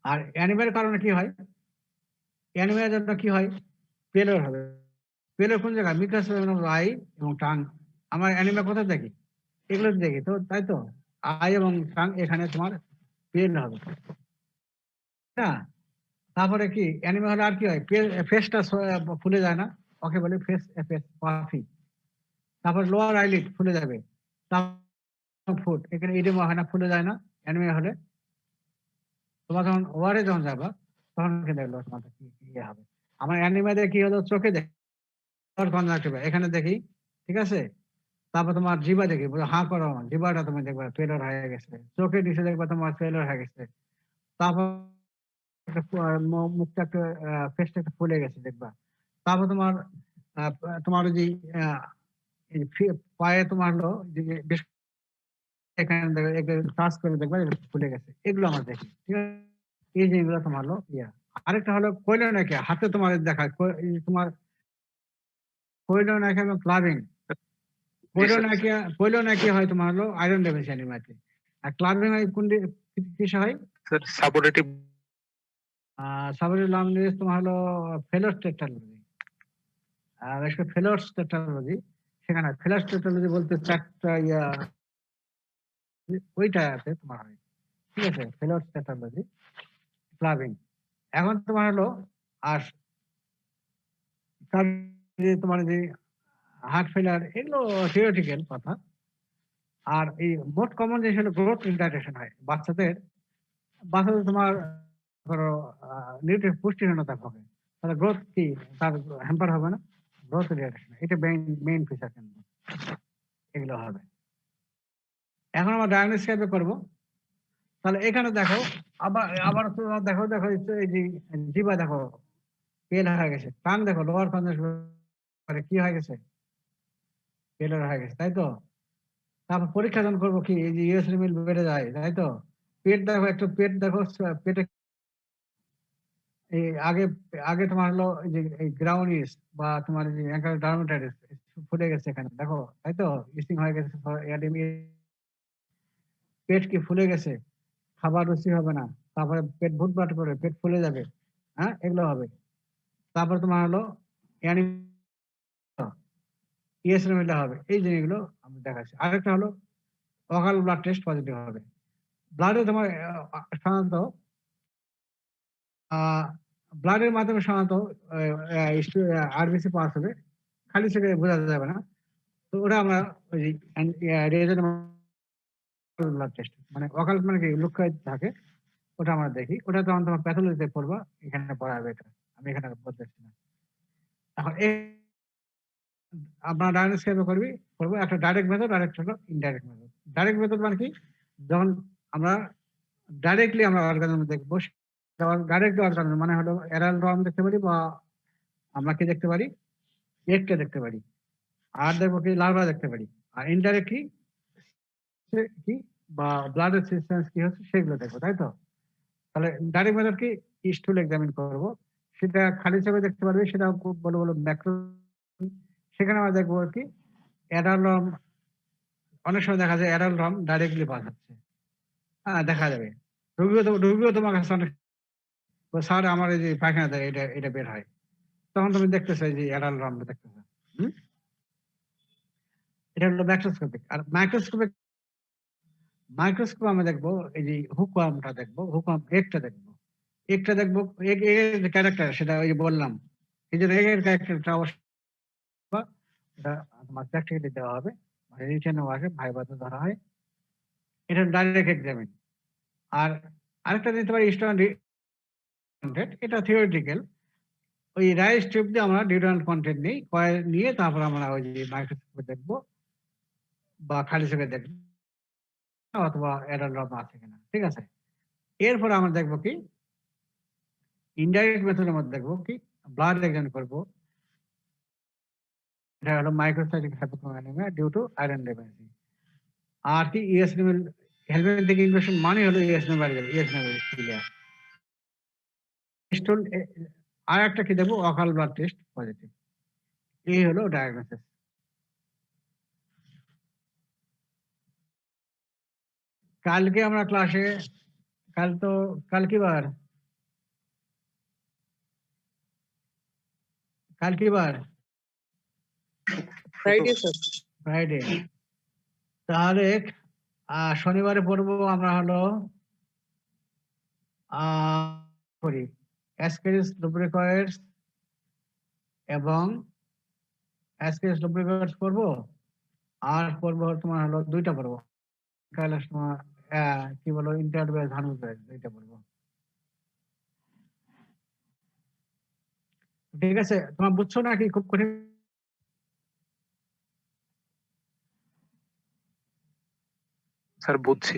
আর অ্যানিমিয়ার কারণে কি হয়, অ্যানিমিয়ার জন্য কি হয়, পেলোর হবে। পেলোর কোন জায়গায়, মিকাস আই এবং টাং। আমার অ্যানিমিয়া কোথায় দেখি, এগুলো দেখি তো, তাই তো, আই এবং টাং, এখানে তোমার পেল হবে না। তারপরে কি অ্যানিমিয়া হলে আর কি হয়, ফেসটা ফুলে যায় না, ওকে বলে ফেস পাফি। তারপর লোয়ার আইলিড ফুলে যাবে, তারপর ফুট, এখানে ইডেমা হয় না, ফুলে যায় না অ্যানিমিয়া হলে। তোমার যখন ওয়ারে যখন যাবা তখন দেখলো তোমাদের কি ইয়ে হবে। আমার অ্যানিমিয়াদের কি হলো, চোখে দেখি কনজাক্টিভা এখানে দেখি, ঠিক আছে। তারপর তোমার জিবা দেখি, হাঁ করো, জিবাটা তুমি দেখবা ফেলার হয়ে গেছে, চোখে নিচে দেখবা তোমার ফেলার হয়ে গেছে। তারপর মুখটা একটা, ফেসটা একটু ফুলে গেছে দেখবা। তারপর তোমার তোমার যে এই পায়ে তোমার হলো যে এখানে দেখবে টাচ করে দেখবে ফুলে গেছে, এগুলো আমরা দেখি, ঠিক আছে। এই জিনিসগুলো তোমার হলো ইয়া। আরেকটা হলো কোইলোনাইকিয়া, হাতে তোমার দেখায় তোমার কোইলোনাইকিয়া এবং ক্লাবিং। কোইলোনাইকিয়া হয় তোমার হলো আয়রন ডেফিসিয়েন্সি অ্যানিমিয়াতে, আর ক্লাবিং হয় কোন কিসে হয়? স্যার সাপোর্টেটিভ সাবরের লামনেস তোমার হলো ফেলোস টেট্রালজি, আর একটা ফেলোস টেট্রালজি। সেখানে ফেলোস টেট্রালজি বলতে চারটা ইয়া ওইটা আছে তোমার হয়, ঠিক আছে। Fallot's tetralogy, clubbing. এখন তোমার হলো আর তোমার যে হার্ট ফেলার, এগুলো থিওরিটিক্যাল কথা। আর এই মোস্ট কমন জিনিস হলো গ্রোথ রিটার্ডেশন হয় বাচ্চাদের। তোমার ধরো নিউট্রিয়েন্ট পুষ্টিহীনতা হবে, তাহলে গ্রোথ কি তার হ্যাম্পার হবে না? গ্রোথ রিটার্ডেশন, এটা মেইন ফিচার কিন্তু এগুলো হবে। এখন আমরা ডায়াগনোসিস কিভাবে করবো? তাহলে এখানে দেখো, আবার তোমরা দেখো এই যে জিবা দেখো পেল হয়ে গেছে, কান দেখো লোয়ার কনজাংটিভা কি হয়ে গেছে, পেলার হয়ে গেছে, তাই তো। তারপর পরীক্ষা যখন করবো কি, এই যে ইউএসএল মিল বেড়ে যায়, তাই তো। পেট দেখো, একটু পেট দেখো, পেটে এই আগে তোমার হলো যে এই গ্রাউন্ডিস বা তোমার যে অ্যাঙ্কার ডার্মাটাইটিস ফুটে গেছে এখানে দেখো, তাই তো। ইস্টিং হয়ে গেছে, পেট কি ফুলে গেছে, খাবার রুচি হবে না, তারপরে পেট ভুটভাট করে পেট ফুলে যাবে, হ্যাঁ, এগুলো হবে। তারপর তোমার হলো ইএসএল মিলটা হবে, এই জিনিসগুলো আমি দেখাচ্ছি। আরেকটা হলো অকাল ব্লাড টেস্ট পজিটিভ হবে। ব্লাডে তোমার সাধারণত ব্লাডের মাধ্যমে সাধারণত আরবিসি পাস হবে, খালি চোখে বোঝা যাবে না। তো ওটা আমরা ওই ব্লাড টেস্ট, মানে অকাল মানে কি লুকায় থাকে, ওটা আমরা দেখি। ওটা তখন তোমার প্যাথোলজিতে পড়বা, এখানে পড়াবে, এটা আমি এখানে বলতেছি না। এখন আপনার ডায়াগনোসিস কিভাবে করবো? একটা ডাইরেক্ট মেথড, আরেকটা হলো ইনডাইরেক্ট মেথড। ডাইরেক্ট মেথড মানে কি? যখন আমরা ডাইরেক্টলি আমরা অর্গানিজম দেখবো, ডাইরেক্ট অর্গানিজম মানে হলো এরাল রম দেখতে পারি, বা আমরা কি দেখতে পারি, এগকে দেখতে পারি, আর দেখবো কি লার্ভা দেখতে পারি। আর ইনডাইরেক্ট কি বা ব্লাডের সিস্টেন্স কি হচ্ছে সেগুলো দেখবো, তাই তো। তাহলে ডাইরেক্ট মেথড কি, স্টুল এক্সামিন করবো, সেটা খালি চোখে দেখতে পারবে, সেটা খুব বড় বড় ম্যাক্রো। সেখানে আমরা দেখবো কি অ্যাডালম, অনেক সময় দেখা যায় অ্যাডালম ডাইরেক্টলি পাস হচ্ছে, হ্যাঁ দেখা যাবে। রুগীও তোমার কাছে অনেক, স্যার আমার এই যে পায়খানা দেয়, এটা বের হয়, তখন তুমি দেখতেছো এই যে অ্যাডালম দেখতেছো। এটা হলো ম্যাক্রোস্কোপিক। আর মাইক্রোস্কোপ আমরা দেখবো এই যে হুকওয়ার্মটা দেখবো, হুকওয়ার্ম একটা দেখবো এর যে ক্যারেক্টার, সেটা ওই যে বললাম, এই জন্য এর ক্যারেক্টারটা অবশ্যই এটা তোমার প্র্যাকটিক্যালি দেওয়া হবে, মানে রিটেনও আসে, ভাইভাতে ধরা হয়। এটা ডাইরেক্ট এক্সামিন। আর আরেকটা দিতে পারি স্টুডেন্ট, এটা থিওরিটিক্যাল। ওই রাইস টিউব দিয়ে আমরা ডিউরান্ট কন্টেন্ট নিয়ে তারপর আমরা ওই যে মাইক্রোস্কোপে দেখবো বা খালি চোখে দেখবো, অথবা অ্যাডাল্ট আছে কিনা, ঠিক আছে। এরপর আমরা দেখবো কি ইনডাইরেক্ট মেথডের মধ্যে দেখবো কি ব্লাড এক্সামিন করবো, এটা হলো microcytic hypochromic anaemia due to iron deficiency. আর কি ইএসএনএল হেলমেন্থিক ইনফেকশন মানে হলো ইএসএনএল। আর একটা কি দেখবো, অকাল ব্লাড টেস্ট পজিটিভ। এই হলো ডায়াগনোসিস। কালকে আমরা ক্লাসে, কাল কি বার? ফ্রাইডে। তাহলে শনিবারে পড়বো আমরা হলো করি অ্যাসকেরিস লুব্রিকয়েডস এবং অ্যাসকেরিস লুব্রিকয়েডস পড়বো। আর পড়বো তোমার হলো দুইটা পড়বো, তোমার কি বলো ইন্টারভেল হানুবেল, দুইটা পড়বো। ঠিক আছে, তোমার বুঝছো নাকি খুব কঠিন? স্যার বুঝছি।